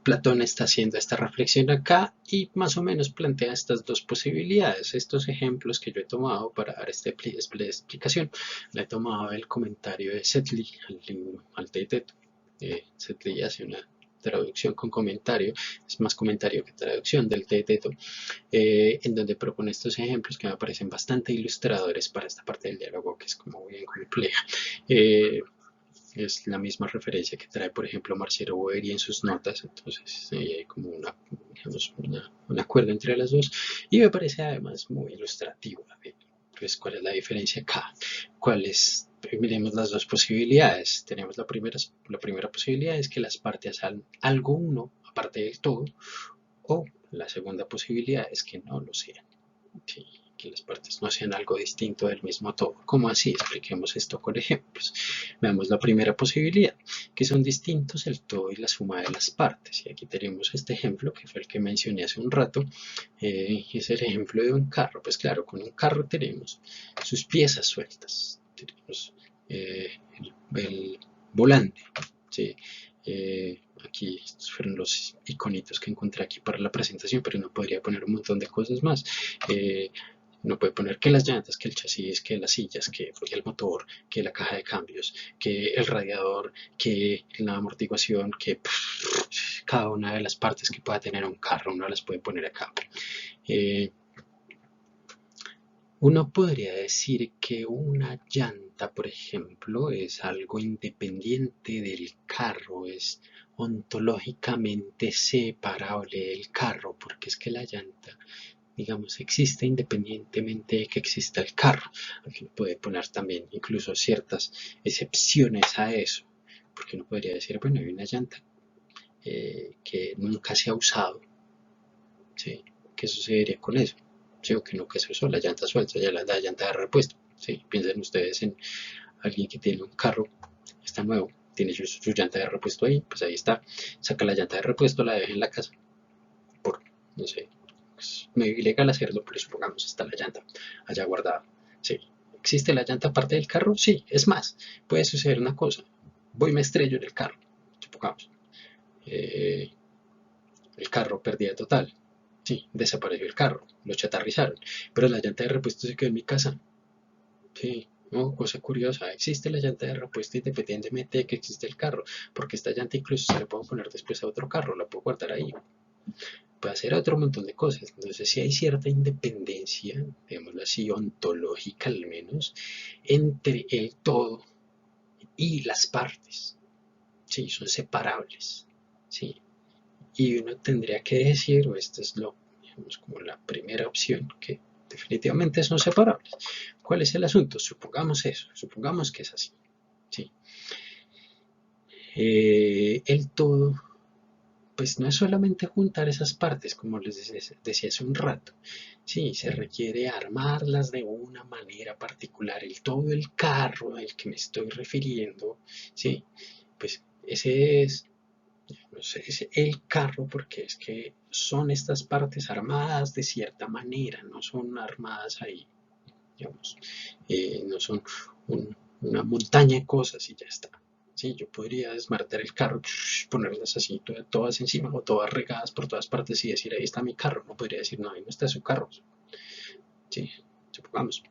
Platón está haciendo esta reflexión acá y más o menos plantea estas dos posibilidades. Estos ejemplos que yo he tomado para dar esta explicación, la he tomado del comentario de Setley al Teeteto. Setley hace una traducción con comentario, es más comentario que traducción del Teeteto, en donde propone estos ejemplos que me parecen bastante ilustradores para esta parte del diálogo que es como bien compleja. Es la misma referencia que trae, por ejemplo, Marcelo Boeri en sus notas, entonces hay como digamos, un acuerdo entre las dos, y me parece además muy ilustrativo. Pues, ¿cuál es la diferencia acá? ¿Cuál es? Miremos las dos posibilidades. Tenemos la primera posibilidad es que las partes sean algo uno, aparte del todo, o la segunda posibilidad es que no lo sean. Sí, que las partes no sean algo distinto del mismo todo. ¿Cómo así? Expliquemos esto con ejemplos. Veamos la primera posibilidad, que son distintos el todo y la suma de las partes. Y aquí tenemos este ejemplo, que fue el que mencioné hace un rato, es el ejemplo de un carro. Pues claro, con un carro tenemos sus piezas sueltas, tenemos el volante, ¿sí? Aquí estos fueron los iconitos que encontré aquí para la presentación, pero no podría poner un montón de cosas más. Eh, no puede poner que las llantas, que el chasis, que las sillas, que el motor, que la caja de cambios, que el radiador, que la amortiguación, que cada una de las partes que pueda tener un carro, uno las puede poner acá. Eh, Uno podría decir que una llanta, por ejemplo, es algo independiente del carro, es ontológicamente separable del carro, porque es que la llanta, digamos, existe independientemente de que exista el carro. Aquí uno puede poner también incluso ciertas excepciones a eso, porque uno podría decir, bueno, hay una llanta que nunca se ha usado, ¿sí? ¿Qué sucedería con eso? Sí, o que nunca se usó, la llanta suelta, ya la llanta de repuesto. ¿Sí? Piensen ustedes en alguien que tiene un carro, está nuevo, tiene su llanta de repuesto ahí, pues ahí está, saca la llanta de repuesto, la deja en la casa, por, no sé, es medio ilegal hacerlo, pero supongamos está la llanta allá guardada. Sí. ¿Existe la llanta aparte del carro? Sí, es más, puede suceder una cosa, voy me estrello en el carro, supongamos, eh, el carro pérdida total, sí, desapareció el carro, lo chatarrizaron, pero la llanta de repuesto se quedó en mi casa. Sí, no, cosa curiosa, existe la llanta de repuesto independientemente de que existe el carro, porque esta llanta incluso se la puedo poner después a otro carro, la puedo guardar ahí, puede hacer otro montón de cosas. Entonces, sí hay cierta independencia, digámoslo así, ontológica al menos, entre el todo y las partes. Sí, son separables. Sí, y uno tendría que decir, o esta es lo, digamos, como la primera opción, que definitivamente son separables. ¿Cuál es el asunto? Supongamos eso, supongamos que es así. ¿Sí? El todo, pues no es solamente juntar esas partes, como les decía hace un rato. Sí, se requiere armarlas de una manera particular. El todo, el carro al que me estoy refiriendo, sí, pues ese es no sé, es el carro porque es que son estas partes armadas de cierta manera, no son armadas ahí, digamos, no son una montaña de cosas y ya está. Sí, yo podría desmartar el carro, ponerlas así todas encima o todas regadas por todas partes y decir ahí está mi carro. No podría decir no, ahí no está su carro. Sí, supongamos.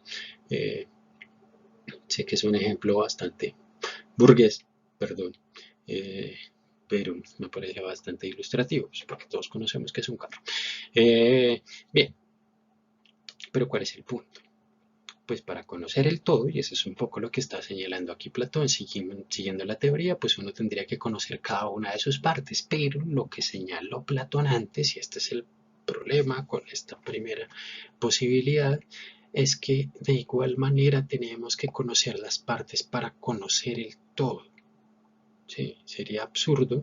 Eh, Sé que es un ejemplo bastante burgués, perdón, eh, pero me parece bastante ilustrativo, pues, porque todos conocemos que es un carro. Bien, Pero ¿cuál es el punto? Pues para conocer el todo, y eso es un poco lo que está señalando aquí Platón, siguiendo la teoría, pues uno tendría que conocer cada una de sus partes, pero lo que señaló Platón antes, y este es el problema con esta primera posibilidad, es que de igual manera tenemos que conocer las partes para conocer el todo. Sí, sería absurdo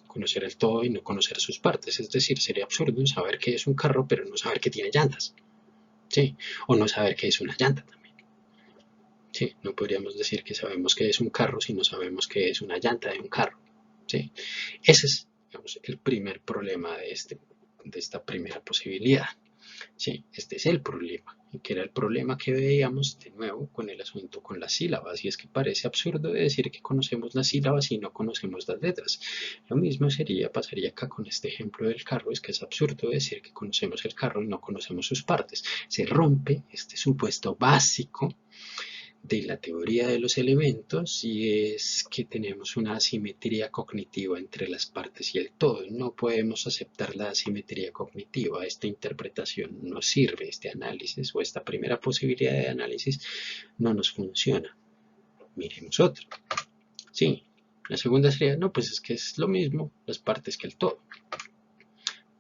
conocer el todo y no conocer sus partes, es decir, sería absurdo saber qué es un carro pero no saber que tiene llantas, sí, o no saber qué es una llanta también. Sí, no podríamos decir que sabemos qué es un carro si no sabemos qué es una llanta de un carro. Sí, ese es, digamos, el primer problema de esta primera posibilidad. Sí, este es el problema, que era el problema que veíamos de nuevo con el asunto con las sílabas, y es que parece absurdo decir que conocemos las sílabas y no conocemos las letras. Lo mismo pasaría acá con este ejemplo del carro, es que es absurdo decir que conocemos el carro y no conocemos sus partes. Se rompe este supuesto básico de la teoría de los elementos, y es que tenemos una asimetría cognitiva entre las partes y el todo. No podemos aceptar la asimetría cognitiva. Esta interpretación no sirve, este análisis o esta primera posibilidad de análisis no nos funciona. Miremos otra. Sí, la segunda sería, no, pues es que es lo mismo las partes que el todo.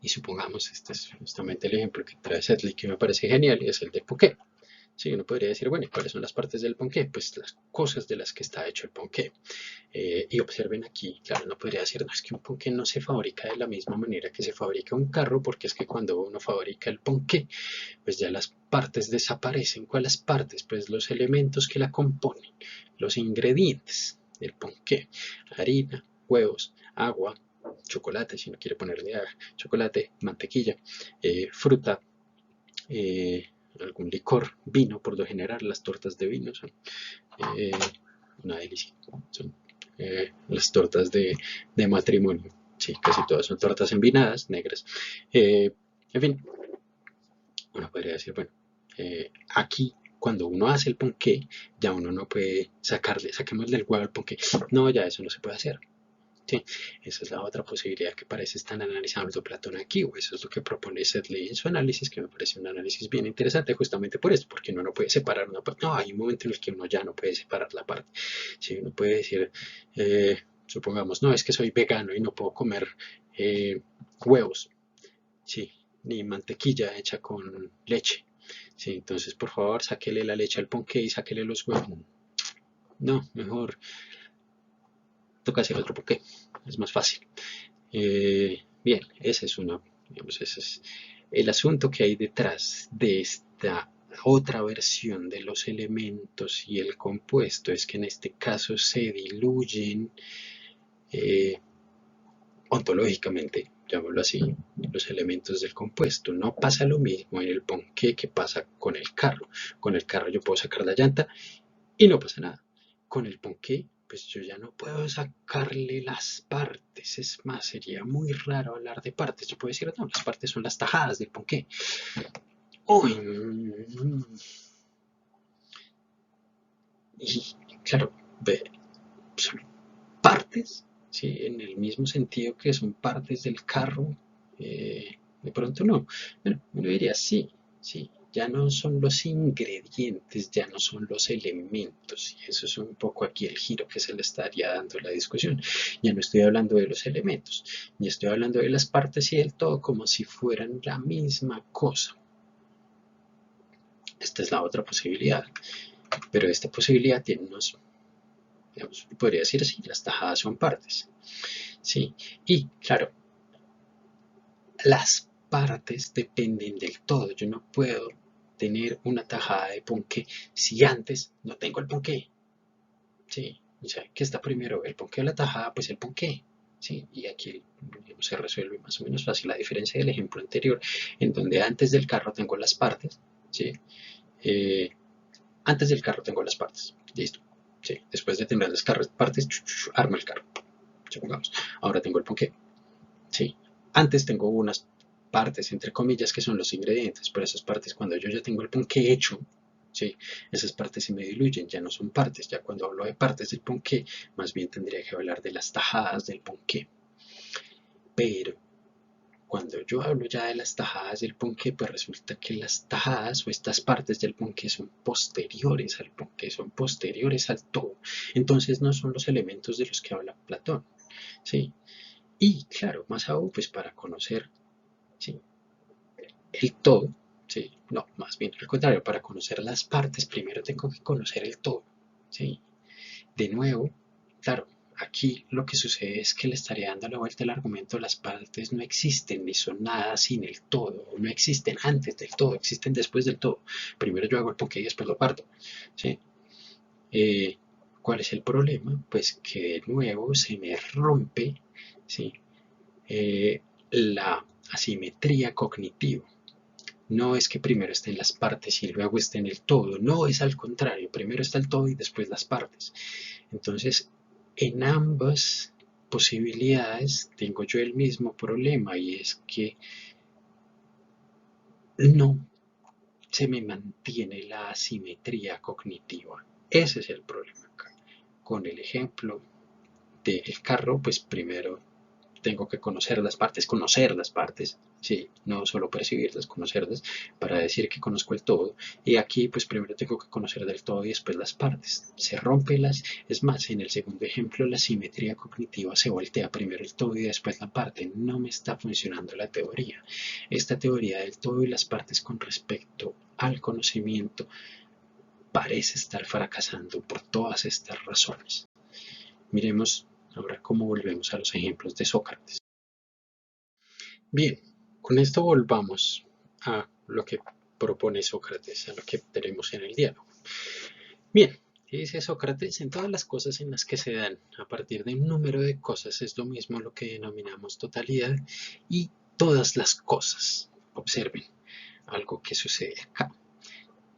Y supongamos, este es justamente el ejemplo que trae Sedley, que me parece genial, y es el de Poké. Sí, uno podría decir, bueno, ¿cuáles son las partes del ponqué? Pues las cosas de las que está hecho el ponqué. Y observen aquí, claro, no podría decir, no, es que un ponqué no se fabrica de la misma manera que se fabrica un carro, porque es que cuando uno fabrica el ponqué, pues ya las partes desaparecen. ¿Cuáles partes? Pues los elementos que la componen, los ingredientes del ponqué: harina, huevos, agua, chocolate, si no quiere ponerle chocolate, mantequilla, fruta, eh, algún licor, vino. Por lo general las tortas de vino son eh, una delicia, son las tortas de matrimonio, sí, casi todas son tortas envinadas, negras. En fin, uno podría decir, bueno, aquí cuando uno hace el ponqué, ya uno no puede saquemos del huevo el ponqué, no, ya eso no se puede hacer. Sí, esa es la otra posibilidad que parece estar analizando Platón aquí, o eso es lo que propone Sedley en su análisis, que me parece un análisis bien interesante justamente por esto, porque uno no puede separar una parte. No, hay un momento en el que uno ya no puede separar la parte. Sí, uno puede decir, supongamos, no, es que soy vegano y no puedo comer huevos, sí, ni mantequilla hecha con leche. Sí, entonces por favor sáquele la leche al ponqué y sáquele los huevos. No, mejor toca hacer otro ponqué, es más fácil. Bien, ese es el asunto que hay detrás de esta otra versión de los elementos y el compuesto, es que en este caso se diluyen eh, ontológicamente, llamémoslo así, los elementos del compuesto. No pasa lo mismo en el ponqué que pasa con el carro. Con el carro yo puedo sacar la llanta y no pasa nada. Con el ponqué, pues yo ya no puedo sacarle las partes. Es más, sería muy raro hablar de partes. Yo puedo decir, no, las partes son las tajadas del ponqué. Uy, y claro, son partes, ¿sí? En el mismo sentido que son partes del carro. De pronto no. Bueno, uno diría sí, sí, ya no son los ingredientes, ya no son los elementos, y eso es un poco aquí el giro que se le estaría dando a la discusión. Ya no estoy hablando de los elementos, ya estoy hablando de las partes y del todo como si fueran la misma cosa. Esta es la otra posibilidad, pero esta posibilidad tiene unos, digamos, podría decir así, las tajadas son partes, ¿sí? Y claro, las partes dependen del todo. Yo no puedo tener una tajada de ponqué si antes no tengo el ponqué. Sí, o sea, ¿qué está primero? ¿El ponqué o la tajada? Pues el ponqué. Sí, y aquí se resuelve más o menos fácil, la diferencia del ejemplo anterior, en donde antes del carro tengo las partes. ¿Sí? Eh, Antes del carro tengo las partes. Listo. Sí, después de tener las partes, armo el carro. Supongamos. Ahora tengo el ponqué. Sí, antes tengo unas partes, entre comillas, que son los ingredientes, pero esas partes, cuando yo ya tengo el ponqué hecho, sí, esas partes se me diluyen, ya no son partes. Ya cuando hablo de partes del ponqué, más bien tendría que hablar de las tajadas del ponqué. Pero cuando yo hablo ya de las tajadas del ponqué, pues resulta que las tajadas o estas partes del ponqué son posteriores al ponqué, son posteriores al todo. Entonces no son los elementos de los que habla Platón, ¿sí? Y claro, más aún, pues para conocer, ¿sí?, el todo, ¿sí? No, más bien al contrario, para conocer las partes, primero tengo que conocer el todo, ¿sí? De nuevo, claro, aquí lo que sucede es que le estaría dando la vuelta al argumento, las partes no existen ni son nada sin el todo, no existen antes del todo, existen después del todo. Primero yo hago el ponqué y después lo parto, ¿sí? Eh, ¿Cuál es el problema? Pues que de nuevo se me rompe, ¿sí?, la asimetría cognitiva. No es que primero estén las partes y luego esté en el todo, no, es al contrario, primero está el todo y después las partes. Entonces, en ambas posibilidades tengo yo el mismo problema, y es que no se me mantiene la asimetría cognitiva. Ese es el problema acá. Con el ejemplo del carro, pues primero tengo que conocer las partes, sí, no solo percibirlas, conocerlas, para decir que conozco el todo. Y aquí, pues primero tengo que conocer del todo y después las partes. Se rompen es más, en el segundo ejemplo, la simetría cognitiva se voltea, primero el todo y después la parte. No me está funcionando la teoría. Esta teoría del todo y las partes con respecto al conocimiento parece estar fracasando por todas estas razones. Miremos ahora cómo volvemos a los ejemplos de Sócrates. Bien, con esto volvamos a lo que propone Sócrates, a lo que tenemos en el diálogo. Bien, ¿qué dice Sócrates? En todas las cosas en las que se dan a partir de un número de cosas es lo mismo lo que denominamos totalidad, y todas las cosas. Observen algo que sucede acá.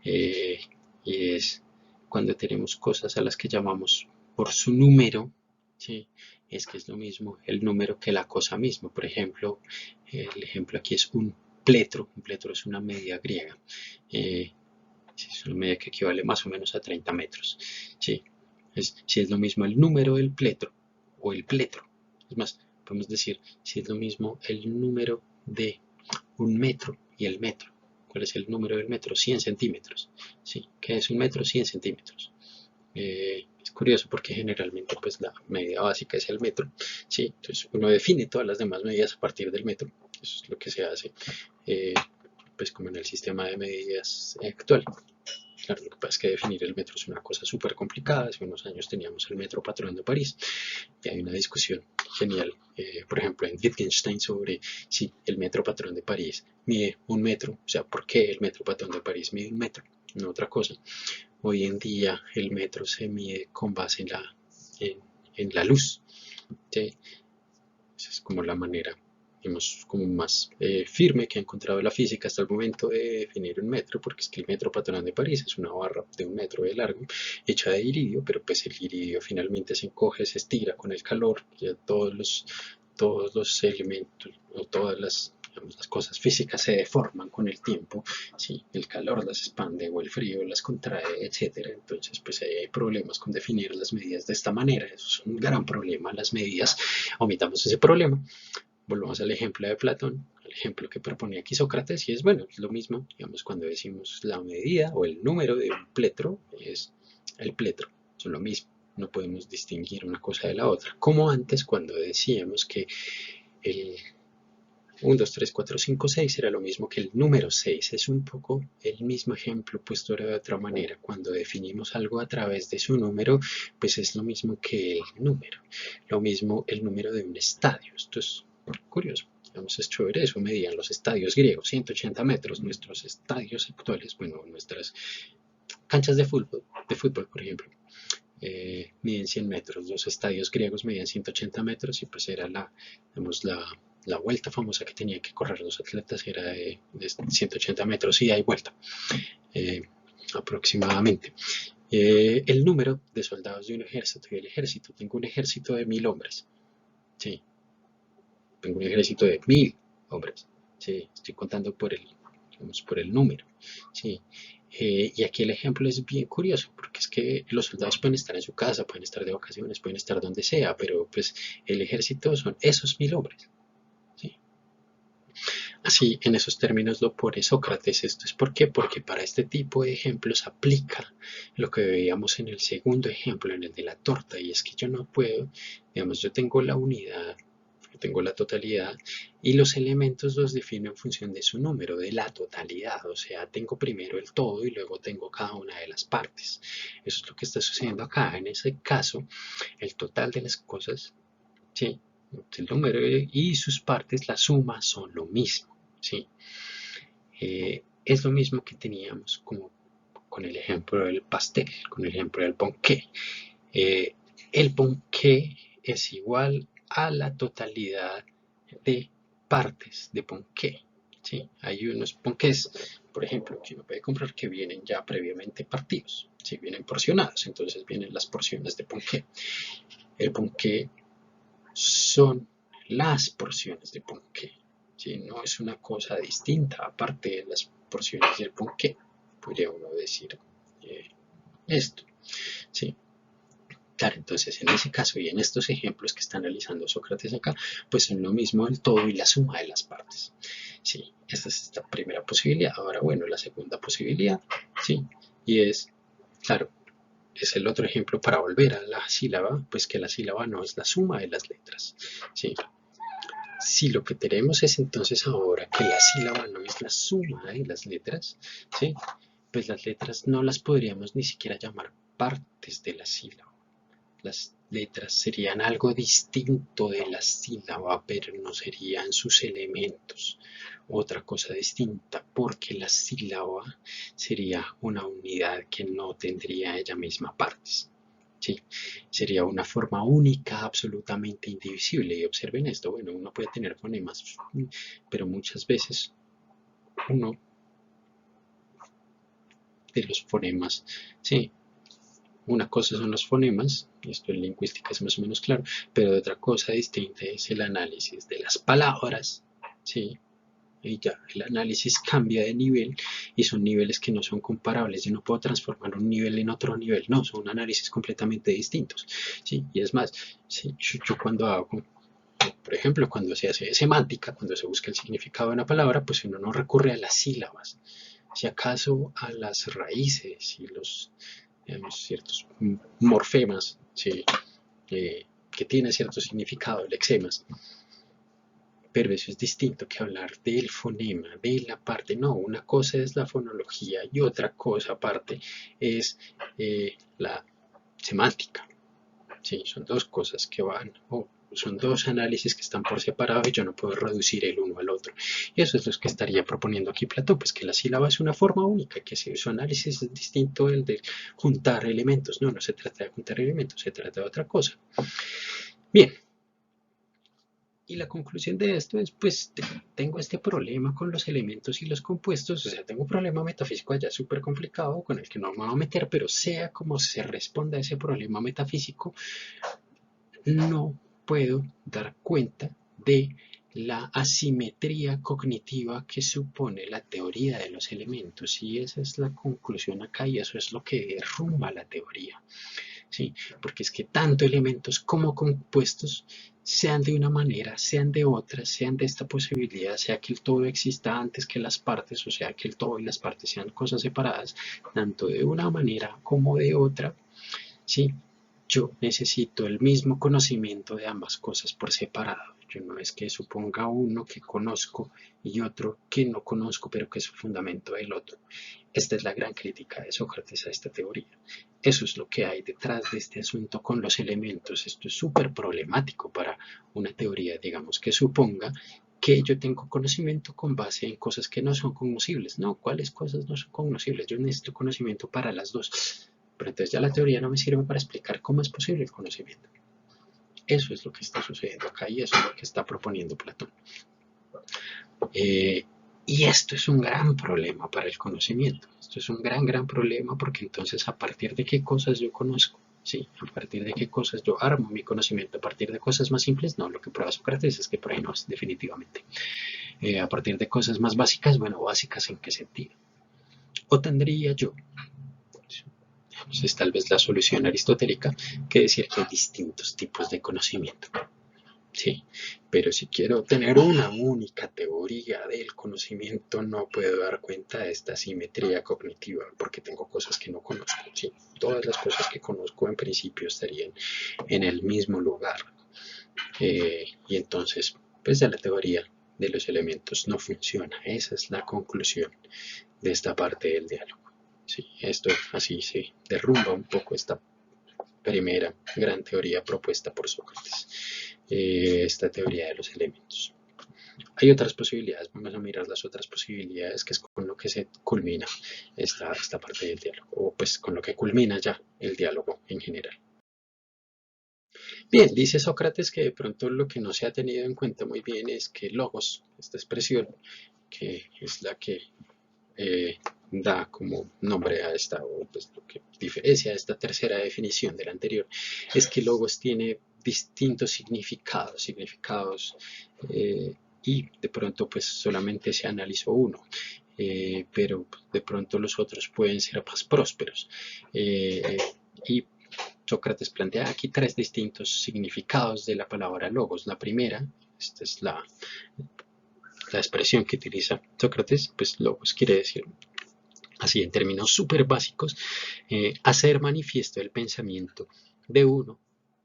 Y es cuando tenemos cosas a las que llamamos por su número, ¿sí?, es que es lo mismo el número que la cosa misma. Por ejemplo, el ejemplo aquí es un pletro. Un pletro es una medida griega. Es una medida que equivale más o menos a 30 metros. ¿Sí? Si es lo mismo el número del pletro o el pletro. Es más, podemos decir si es lo mismo el número de un metro y el metro. ¿Cuál es el número del metro? 100 centímetros. ¿Sí? ¿Qué es un metro? 100 centímetros. Es curioso porque generalmente pues la medida básica es el metro, ¿sí? Entonces uno define todas las demás medidas a partir del metro. Eso es lo que se hace, pues como en el sistema de medidas actual. Claro, lo que pasa es que definir el metro es una cosa súper complicada. Hace unos años teníamos el metro patrón de París y hay una discusión genial, por ejemplo, en Wittgenstein sobre si el metro patrón de París mide un metro, o sea, ¿por qué el metro patrón de París mide un metro? No otra cosa. Hoy en día el metro se mide con base en la luz, ¿sí? Esa es como la manera, digamos, como más firme que ha encontrado la física hasta el momento de definir un metro, porque es que el metro patrón de París es una barra de 1 metro de largo hecha de iridio, pero pues el iridio finalmente se encoge, se estira con el calor, ya todos los elementos o todas digamos, las cosas físicas se deforman con el tiempo, ¿sí? El calor las expande o el frío las contrae, etcétera. Entonces, pues hay problemas con definir las medidas de esta manera. Eso es un gran problema, las medidas. Omitamos ese problema. Volvamos al ejemplo de Platón, al ejemplo que propone aquí Sócrates, y es bueno, es lo mismo, digamos, cuando decimos la medida o el número de un pletro, es el pletro, son lo mismo. No podemos distinguir una cosa de la otra. Como antes, cuando decíamos que el 1, 2, 3, 4, 5, 6 era lo mismo que el número 6. Es un poco el mismo ejemplo puesto de otra manera. Cuando definimos algo a través de su número, pues es lo mismo que el número. Lo mismo el número de un estadio. Esto es curioso. Digamos, es chévere, eso medían los estadios griegos, 180 metros. Nuestros estadios actuales, bueno, nuestras canchas de fútbol, por ejemplo, miden 100 metros. Los estadios griegos medían 180 metros y pues era digamos, la vuelta famosa que tenían que correr los atletas era de 180 metros ida y vuelta, aproximadamente. El número de soldados de un ejército y el ejército. Tengo un ejército de 1000 hombres. Sí. Tengo un ejército de 1000 hombres. Sí. Estoy contando digamos, por el número. Sí. Y aquí el ejemplo es bien curioso, porque es que los soldados pueden estar en su casa, pueden estar de vacaciones, pueden estar donde sea, pero pues el ejército son esos 1000 hombres. ¿Sí? Así, en esos términos lo pone Sócrates. ¿Esto es por qué? Porque para este tipo de ejemplos aplica lo que veíamos en el segundo ejemplo, en el de la torta, y es que yo no puedo, digamos, yo tengo la unidad, yo tengo la totalidad, y los elementos los defino en función de su número, de la totalidad, o sea, tengo primero el todo y luego tengo cada una de las partes. Eso es lo que está sucediendo acá. En ese caso, el total de las cosas, ¿sí? El número y sus partes, la suma, son lo mismo. ¿Sí? Es lo mismo que teníamos como con el ejemplo del pastel, con el ejemplo del ponqué. Eh, el ponqué es igual a la totalidad de partes de ponqué. ¿Sí? Hay unos ponqués, por ejemplo, que uno puede comprar que vienen ya previamente partidos, ¿sí? Vienen porcionados, entonces vienen las porciones de ponqué. El ponqué son las porciones de ponqué. ¿Sí? No es una cosa distinta, aparte de las porciones del ponqué, podría uno decir esto. ¿Sí? Claro, entonces en ese caso y en estos ejemplos que está analizando Sócrates acá, pues son lo mismo el todo y la suma de las partes. Sí, esta es la primera posibilidad. Ahora, bueno, la segunda posibilidad, sí, y es, claro, es el otro ejemplo para volver a la sílaba, pues que la sílaba no es la suma de las letras. ¿Sí? Si lo que tenemos es entonces ahora que la sílaba no es la suma de las letras, ¿sí? Pues las letras no las podríamos ni siquiera llamar partes de la sílaba. Las letras serían algo distinto de la sílaba, pero no serían sus elementos. Otra cosa distinta, porque la sílaba sería una unidad que no tendría ella misma partes. ¿Sí? Sería una forma única, absolutamente indivisible. Y observen esto, bueno, uno puede tener fonemas, pero muchas veces uno de los fonemas, sí, una cosa son los fonemas, esto en lingüística es más o menos claro, pero otra cosa distinta es el análisis de las palabras, ¿sí? Y ya, el análisis cambia de nivel y son niveles que no son comparables. Yo no puedo transformar un nivel en otro nivel, no, son análisis completamente distintos, ¿sí? Y es más, ¿sí? Yo cuando hago, por ejemplo, cuando se hace semántica, cuando se busca el significado de una palabra, pues uno no recurre a las sílabas, si acaso a las raíces y los digamos, ciertos morfemas, ¿sí? Que tienen cierto significado, lexemas, pero eso es distinto que hablar del fonema, de la parte, no, una cosa es la fonología y otra cosa aparte es la semántica, ¿sí? Son dos cosas que van, son dos análisis que están por separado y yo no puedo reducir el uno al otro. Y eso es lo que estaría proponiendo aquí Platón, pues que la sílaba es una forma única, que si su análisis es distinto del de juntar elementos. No, no se trata de juntar elementos, se trata de otra cosa. Bien, y la conclusión de esto es, pues, tengo este problema con los elementos y los compuestos, o sea, tengo un problema metafísico allá súper complicado con el que no me voy a meter, pero sea como se responda a ese problema metafísico, no puedo dar cuenta de la asimetría cognitiva que supone la teoría de los elementos. Y esa es la conclusión acá y eso es lo que derrumba la teoría. ¿Sí? Porque es que tanto elementos como compuestos, sean de una manera, sean de otra, sean de esta posibilidad, sea que el todo exista antes que las partes, o sea que el todo y las partes sean cosas separadas, tanto de una manera como de otra, ¿sí? Yo necesito el mismo conocimiento de ambas cosas por separado. Yo no es que suponga uno que conozco y otro que no conozco, pero que es su fundamento del otro. Esta es la gran crítica de Sócrates a esta teoría. Eso es lo que hay detrás de este asunto con los elementos. Esto es súper problemático para una teoría, digamos, que suponga que yo tengo conocimiento con base en cosas que no son cognoscibles. No, ¿cuáles cosas no son cognoscibles? Yo necesito conocimiento para las dos. Pero entonces ya la teoría no me sirve para explicar cómo es posible el conocimiento. Eso es lo que está sucediendo acá y eso es lo que está proponiendo Platón. Y esto es un gran problema para el conocimiento. Esto es un gran problema porque entonces a partir de qué cosas yo conozco, ¿sí? A partir de qué cosas yo armo mi conocimiento, a partir de cosas más simples, no, lo que prueba Sócrates es que por ahí no es definitivamente. A partir de cosas más básicas, bueno, básicas en qué sentido. O tendría yo, pues es tal vez la solución aristotélica, que decir que hay distintos tipos de conocimiento. Sí, pero si quiero tener una única teoría del conocimiento, no puedo dar cuenta de esta simetría cognitiva porque tengo cosas que no conozco. Sí, todas las cosas que conozco en principio estarían en el mismo lugar. Y entonces, pues ya la teoría de los elementos no funciona. Esa es la conclusión de esta parte del diálogo. Sí, esto así se derrumba un poco esta primera gran teoría propuesta por Sócrates, esta teoría de los elementos. Hay otras posibilidades, vamos a mirar las otras posibilidades, que es con lo que se culmina esta parte del diálogo, o pues con lo que culmina ya el diálogo en general. Bien, dice Sócrates que de pronto lo que no se ha tenido en cuenta muy bien es que logos, esta expresión, que es la que da como nombre a esta, o pues lo que diferencia a esta tercera definición de la anterior, es que logos tiene distintos significados y de pronto pues solamente se analizó uno. Pero de pronto los otros pueden ser más prósperos. Y Sócrates plantea aquí tres distintos significados de la palabra logos. La primera, esta es la expresión que utiliza Sócrates, pues logos quiere decir, así en términos súper básicos, hacer manifiesto el pensamiento de uno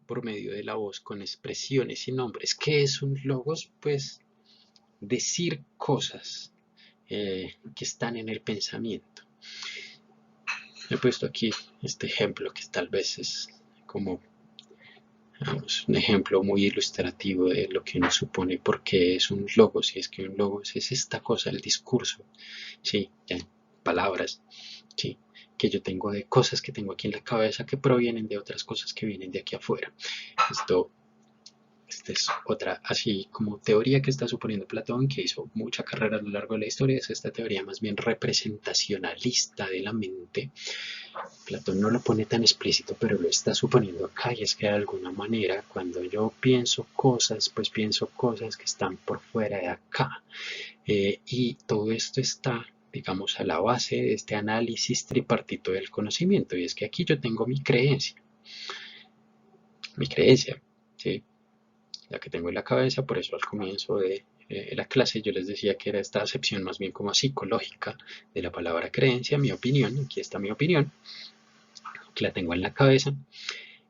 por medio de la voz con expresiones y nombres. ¿Qué es un logos? Pues decir cosas que están en el pensamiento. He puesto aquí este ejemplo que tal vez es como un ejemplo muy ilustrativo de lo que uno supone por qué es un logos, y es que un logos es esta cosa, el discurso, ¿sí? Ya, palabras, ¿sí? Que yo tengo de cosas que tengo aquí en la cabeza que provienen de otras cosas que vienen de aquí afuera. Esta es otra, así como teoría que está suponiendo Platón, que hizo mucha carrera a lo largo de la historia, es esta teoría más bien representacionalista de la mente. Platón no lo pone tan explícito, pero lo está suponiendo acá, y es que de alguna manera cuando yo pienso cosas, pues pienso cosas que están por fuera de acá. Y todo esto está, digamos, a la base de este análisis tripartito del conocimiento, y es que aquí yo tengo mi creencia, ¿sí? La que tengo en la cabeza, por eso al comienzo de la clase yo les decía que era esta acepción más bien como psicológica de la palabra creencia, mi opinión, aquí está mi opinión, que la tengo en la cabeza,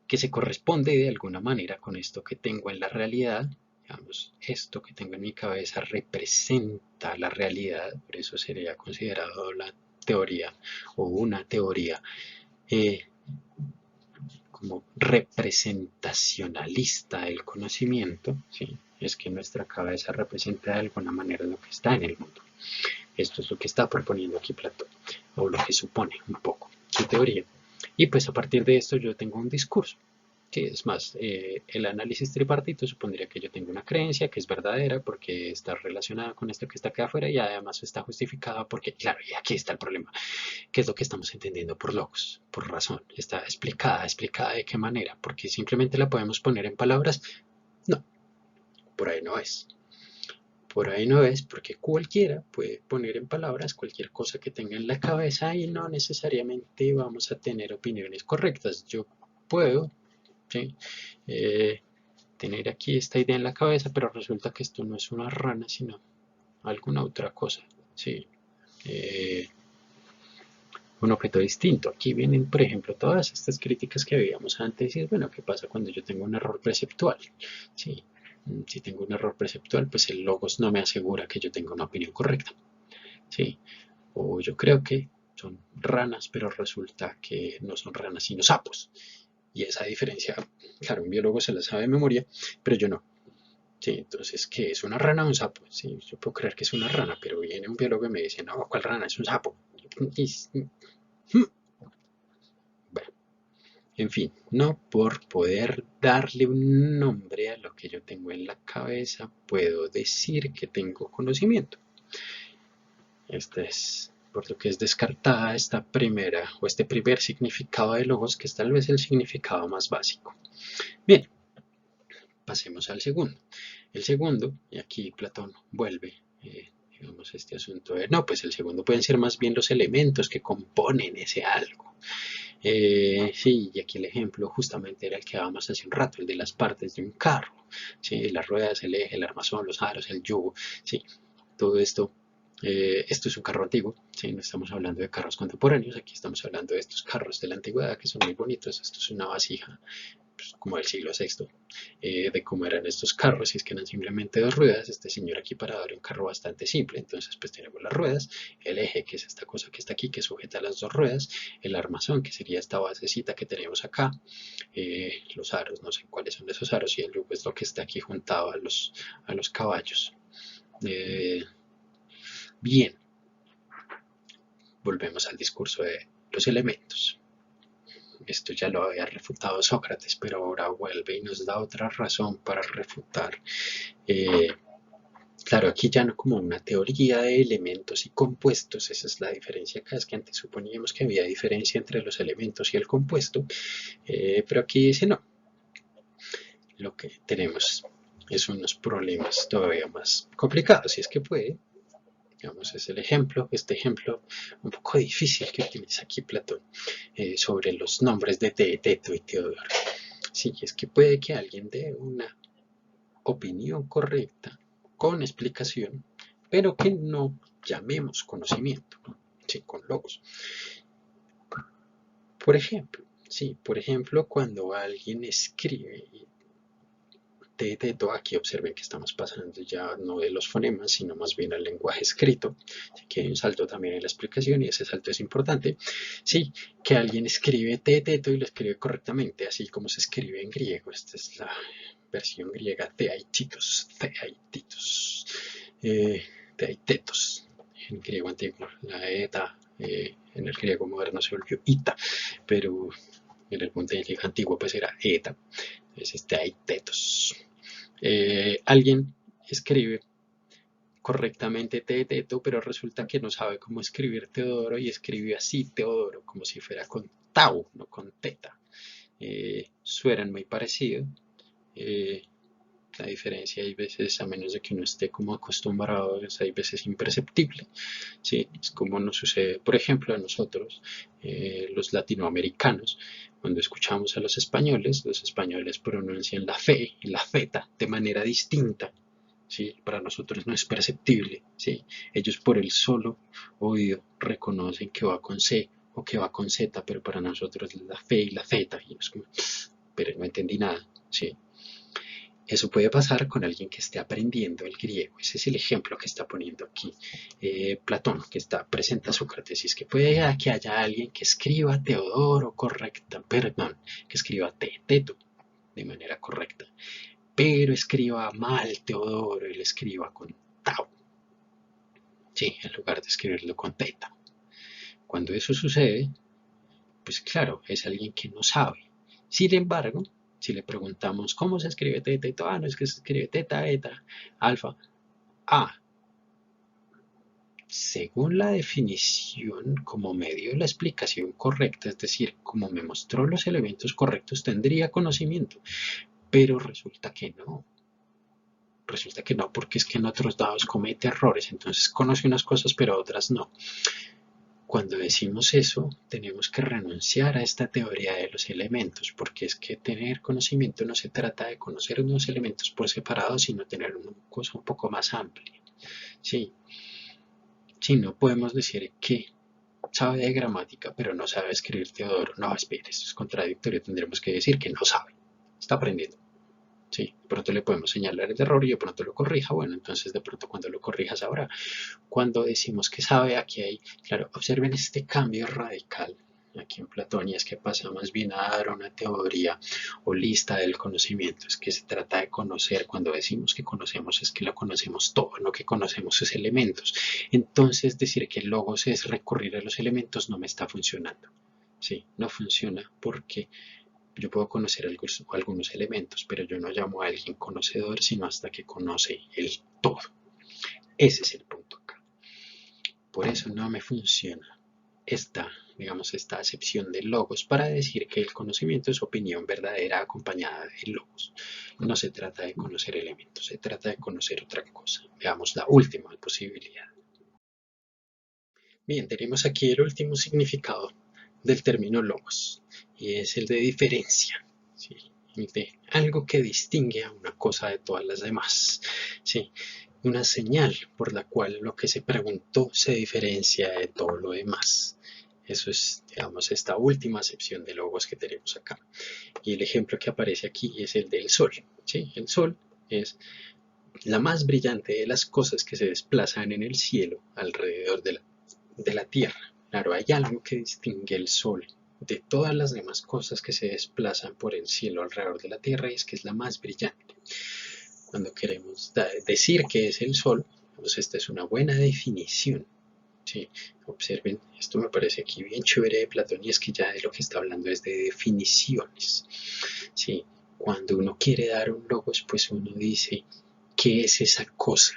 que se corresponde de alguna manera con esto que tengo en la realidad. Digamos, esto que tengo en mi cabeza representa la realidad, por eso sería considerado la teoría o una teoría eh, como representacionalista del conocimiento, ¿sí? Es que nuestra cabeza representa de alguna manera lo que está en el mundo. Esto es lo que está proponiendo aquí Platón, o lo que supone un poco su teoría. Y pues a partir de esto yo tengo un discurso. Sí, es más, el análisis tripartito supondría que yo tengo una creencia que es verdadera porque está relacionada con esto que está acá afuera, y además está justificada porque, claro, y aquí está el problema, ¿qué es lo que estamos entendiendo por logos, por razón? Está explicada de qué manera, porque simplemente la podemos poner en palabras. No, por ahí no es. Por ahí no es, porque cualquiera puede poner en palabras cualquier cosa que tenga en la cabeza y no necesariamente vamos a tener opiniones correctas. Yo puedo, ¿sí? Eh, tener aquí esta idea en la cabeza, pero resulta que esto no es una rana, sino alguna otra cosa, ¿sí? Eh, un objeto distinto. Aquí vienen, por ejemplo, todas estas críticas que veíamos antes, y es, bueno, ¿qué pasa cuando yo tengo un error perceptual? ¿Sí? Si tengo un error perceptual, pues el logos no me asegura que yo tenga una opinión correcta, ¿sí? O yo creo que son ranas, pero resulta que no son ranas, sino sapos. Y esa diferencia, claro, un biólogo se la sabe de memoria, pero yo no. Sí, entonces, ¿qué es una rana o un sapo? Sí, yo puedo creer que es una rana, pero viene un biólogo y me dice, no, ¿cuál rana? Es un sapo. Bueno, en fin, no por poder darle un nombre a lo que yo tengo en la cabeza, puedo decir que tengo conocimiento. Este es por lo que es descartada esta primera o este primer significado de logos, que es tal vez el significado más básico. Bien, pasemos al segundo. El segundo, y aquí Platón vuelve, digamos, este asunto de, no, pues el segundo pueden ser más bien los elementos que componen ese algo. Sí, y aquí el ejemplo justamente era el que dábamos hace un rato, el de las partes de un carro, ¿sí? Las ruedas, el eje, el armazón, los aros, el yugo, ¿sí? Todo esto. Esto es un carro antiguo, ¿sí? No estamos hablando de carros contemporáneos, aquí estamos hablando de estos carros de la antigüedad que son muy bonitos. Esto es una vasija pues, como del siglo VI, de cómo eran estos carros, y es que eran simplemente dos ruedas. Este señor aquí parado era un carro bastante simple, entonces pues tenemos las ruedas, el eje, que es esta cosa que está aquí, que sujeta las dos ruedas, el armazón, que sería esta basecita que tenemos acá, los aros, no sé cuáles son esos aros, y el yugo es lo que está aquí juntado a los caballos. Eh, Bien, volvemos al discurso de los elementos. Esto ya lo había refutado Sócrates, pero ahora vuelve y nos da otra razón para refutar. Eh, claro, aquí ya no como una teoría de elementos y compuestos, esa es la diferencia acá, es que antes suponíamos que había diferencia entre los elementos y el compuesto, pero aquí dice no, lo que tenemos es unos problemas todavía más complicados, si es que puede. Digamos, es el ejemplo, este ejemplo un poco difícil que utiliza aquí Platón sobre los nombres de Teto y Teodoro. Sí, es que puede que alguien dé una opinión correcta con explicación, pero que no llamemos conocimiento, sí, con logos. Por ejemplo, sí, por ejemplo, cuando alguien escribe Teto, aquí observen que estamos pasando ya no de los fonemas, sino más bien al lenguaje escrito. Así que hay un salto también en la explicación y ese salto es importante. Sí, que alguien escribe Teto y lo escribe correctamente, así como se escribe en griego. Esta es la versión griega Theaititos, Theaitetos, en griego antiguo. La eta en el griego moderno se volvió ita, pero en el mundo antiguo pues era eta. Entonces Theaitetos. Alguien escribe correctamente Teto, pero resulta que no sabe cómo escribir Teodoro y escribe así Teodoro, como si fuera con tau, no con teta. Suenan muy parecido. Eh, la diferencia hay veces, a menos de que uno esté como acostumbrado, hay veces imperceptible. ¿Sí? Es como nos sucede, por ejemplo, a nosotros, los latinoamericanos, cuando escuchamos a los españoles pronuncian la fe y la feta de manera distinta. ¿Sí? Para nosotros no es perceptible. ¿Sí? Ellos por el solo oído reconocen que va con C o que va con Z, pero para nosotros es la fe y la Z. Y es como, pero no entendí nada. ¿Sí? Eso puede pasar con alguien que esté aprendiendo el griego. Ese es el ejemplo que está poniendo aquí Platón, que está presente a Sócrates. Y es que puede que haya alguien que escriba Teodoro correcta, perdón, que escriba Teto de manera correcta, pero escriba mal Teodoro y le escriba con Tau, sí, en lugar de escribirlo con Teta. Cuando eso sucede, pues claro, es alguien que no sabe. Sin embargo, si le preguntamos cómo se escribe teta, no es que se escribe teta, eta, alfa, a. Según la definición, como me dio la explicación correcta, es decir, como me mostró los elementos correctos, tendría conocimiento. Pero resulta que no, porque es que en otros dados comete errores, entonces conoce unas cosas pero otras no. Cuando decimos eso, tenemos que renunciar a esta teoría de los elementos, porque es que tener conocimiento no se trata de conocer unos elementos por separado, sino tener una cosa un poco más amplia. Sí, sí, no podemos decir que sabe de gramática, pero no sabe escribir Teodoro. No, espere, esto es contradictorio, tendremos que decir que no sabe, está aprendiendo. Sí, de pronto le podemos señalar el error y de pronto lo corrija. Bueno, entonces de pronto cuando lo corrija sabrá. Cuando decimos que sabe, aquí hay, claro, observen este cambio radical aquí en Platón y es que pasa más bien a dar una teoría holista del conocimiento. Es que se trata de conocer, cuando decimos que conocemos es que lo conocemos todo, no que conocemos sus elementos. Entonces decir que el logos es recurrir a los elementos no me está funcionando. Sí, no funciona porque yo puedo conocer algunos elementos, pero yo no llamo a alguien conocedor, sino hasta que conoce el todo. Ese es el punto acá. Por eso no me funciona esta acepción de logos para decir que el conocimiento es opinión verdadera acompañada de logos. No se trata de conocer elementos, se trata de conocer otra cosa. Veamos la última posibilidad. Bien, tenemos aquí el último significado del término logos, y es el de diferencia, ¿sí? El de algo que distingue a una cosa de todas las demás, ¿sí? Una señal por la cual lo que se preguntó se diferencia de todo lo demás. Eso es, digamos, esta última acepción de logos que tenemos acá. Y el ejemplo que aparece aquí es el del Sol, ¿sí? El Sol es la más brillante de las cosas que se desplazan en el cielo alrededor de la Tierra. Claro, hay algo que distingue el Sol de todas las demás cosas que se desplazan por el cielo alrededor de la Tierra, y es que es la más brillante. Cuando queremos decir que es el Sol, pues esta es una buena definición. Sí, observen, esto me parece aquí bien chévere de Platón, y es que ya de lo que está hablando es de definiciones. Sí, cuando uno quiere dar un logos, pues uno dice, ¿qué es esa cosa?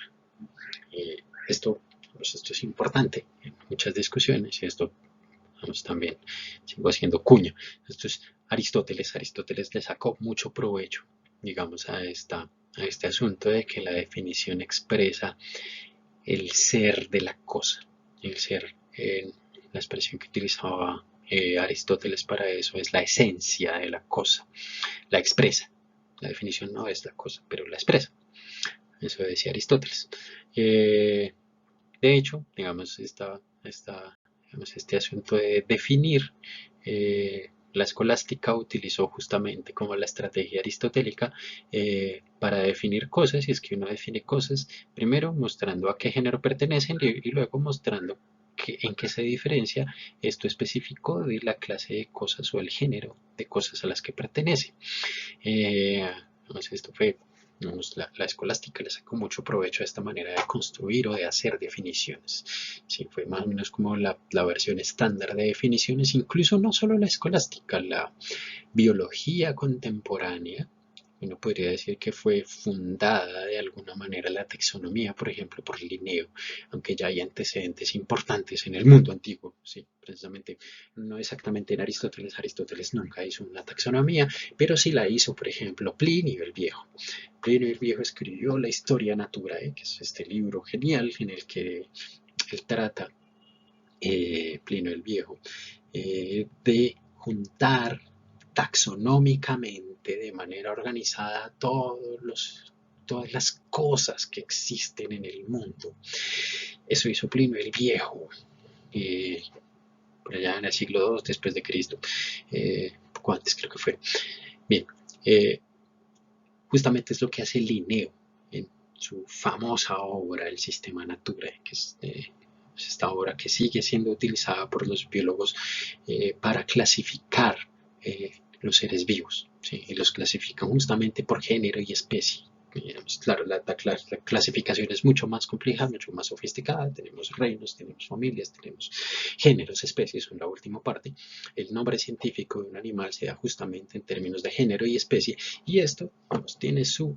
Eh, esto, pues esto es importante en muchas discusiones, y esto vamos, también sigo haciendo cuña. Esto es Aristóteles. Aristóteles le sacó mucho provecho, digamos, a este asunto de que la definición expresa el ser de la cosa. El ser, la expresión que utilizaba Aristóteles para eso es la esencia de la cosa, la expresa. La definición no es la cosa, pero la expresa. Eso decía Aristóteles. De hecho, digamos, digamos, este asunto de definir, la escolástica utilizó justamente como la estrategia aristotélica para definir cosas, y es que uno define cosas primero mostrando a qué género pertenecen y luego mostrando en qué se diferencia esto específico de la clase de cosas o el género de cosas a las que pertenece. Esto fue, digamos, la escolástica le sacó mucho provecho a esta manera de construir o de hacer definiciones. Sí, fue más o menos como la versión estándar de definiciones, incluso no solo la escolástica, la biología contemporánea. Uno podría decir que fue fundada de alguna manera la taxonomía, por ejemplo, por Linneo, aunque ya hay antecedentes importantes en el mundo antiguo, sí, precisamente, no exactamente en Aristóteles. Aristóteles nunca hizo una taxonomía, pero sí la hizo, por ejemplo, Plinio el Viejo. Plinio el Viejo escribió la Historia Naturae, que es este libro genial en el que él trata, Plinio el Viejo, de juntar taxonómicamente, de manera organizada, todas las cosas que existen en el mundo. Eso hizo Plinio el Viejo, por allá en el siglo II después de Cristo, poco antes creo que fue. Bien, justamente es lo que hace Linneo en su famosa obra El Sistema Naturae, que es esta obra que sigue siendo utilizada por los biólogos para clasificar los seres vivos, ¿sí? Y los clasifican justamente por género y especie. Claro, la clasificación es mucho más compleja, mucho más sofisticada. Tenemos reinos, tenemos familias, tenemos géneros, especies en la última parte. El nombre científico de un animal se da justamente en términos de género y especie, y esto tiene su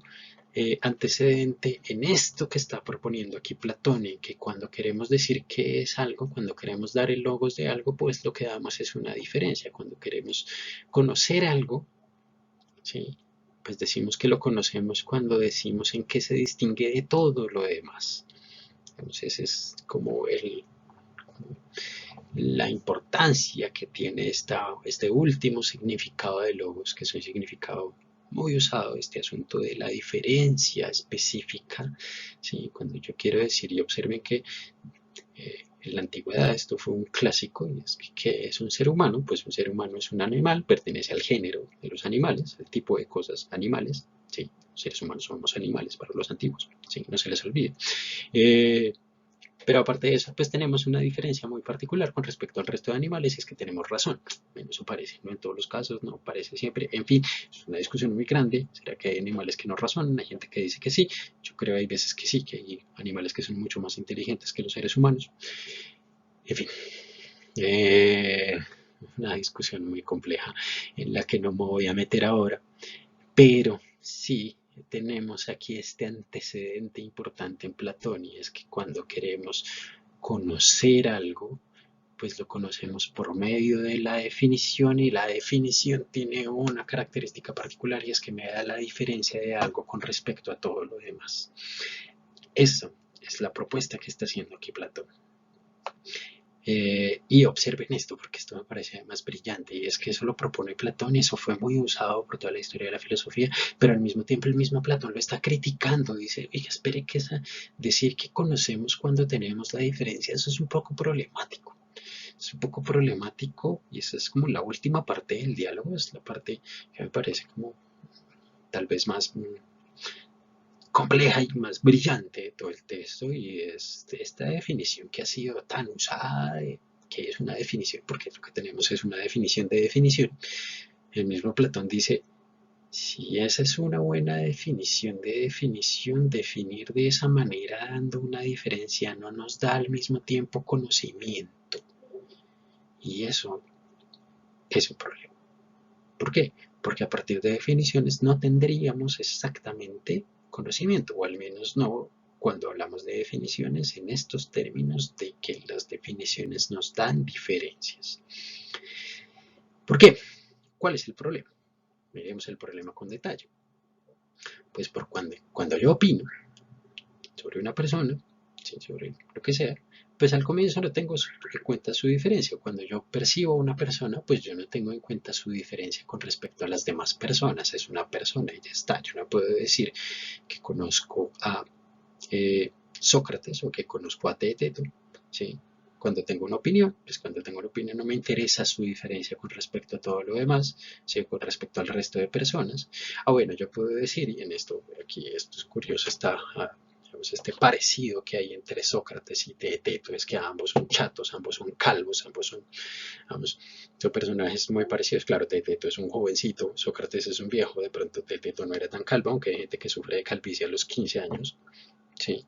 antecedente en esto que está proponiendo aquí Platón, en que cuando queremos decir qué es algo, cuando queremos dar el logos de algo, pues lo que damos es una diferencia. Cuando queremos conocer algo, ¿sí? Pues decimos que lo conocemos cuando decimos en qué se distingue de todo lo demás. Entonces es como la importancia que tiene este último significado de logos, que es un significado muy usado, este asunto de la diferencia específica, ¿sí? Cuando yo quiero decir, y observen que en la antigüedad esto fue un clásico, y es que es un ser humano. Pues un ser humano es un animal, pertenece al género de los animales, el tipo de cosas animales, ¿sí? Los seres humanos somos animales para los antiguos, ¿sí? No se les olvide. Pero aparte de eso, pues tenemos una diferencia muy particular con respecto al resto de animales, y es que tenemos razón. Bueno, eso parece, no en todos los casos, no parece siempre. En fin, es una discusión muy grande. ¿Será que hay animales que no razonan? Hay gente que dice que sí. Yo creo que hay veces que sí, que hay animales que son mucho más inteligentes que los seres humanos. En fin, una discusión muy compleja en la que no me voy a meter ahora, pero sí tenemos aquí este antecedente importante en Platón, y es que cuando queremos conocer algo, pues lo conocemos por medio de la definición, y la definición tiene una característica particular, y es que me da la diferencia de algo con respecto a todo lo demás. Eso es la propuesta que está haciendo aquí Platón. Y observen esto, porque esto me parece más brillante, y es que eso lo propone Platón, y eso fue muy usado por toda la historia de la filosofía, pero al mismo tiempo el mismo Platón lo está criticando, dice, oiga, espere que decir que conocemos cuando tenemos la diferencia, eso es un poco problemático. Es un poco problemático y esa es como la última parte del diálogo, es la parte que me parece como tal vez más compleja y más brillante de todo el texto, y es esta definición que ha sido tan usada, que es una definición, porque lo que tenemos es una definición de definición. El mismo Platón dice, si esa es una buena definición de definición, definir de esa manera dando una diferencia no nos da al mismo tiempo conocimiento. Y eso es un problema. ¿Por qué? Porque a partir de definiciones no tendríamos exactamente conocimiento, o al menos no cuando hablamos de definiciones en estos términos de que las definiciones nos dan diferencias. ¿Por qué? ¿Cuál es el problema? Miremos el problema con detalle. Pues por cuando yo opino sobre una persona, sobre lo que sea, pues al comienzo no tengo en cuenta su diferencia. Cuando yo percibo a una persona, pues yo no tengo en cuenta su diferencia con respecto a las demás personas. Es una persona y ya está. Yo no puedo decir que conozco a Sócrates o que conozco a Teeteto, ¿sí? Cuando tengo una opinión, pues cuando tengo una opinión no me interesa su diferencia con respecto a todo lo demás, ¿sí? Con respecto al resto de personas. Bueno, yo puedo decir, y en esto, aquí esto es curioso, está este parecido que hay entre Sócrates y Teeteto, es que ambos son chatos, ambos son calvos, ambos son personajes muy parecidos. Claro, Teeteto es un jovencito, Sócrates es un viejo, de pronto Teeteto no era tan calvo, aunque hay gente que sufre de calvicie a los 15 años, sí,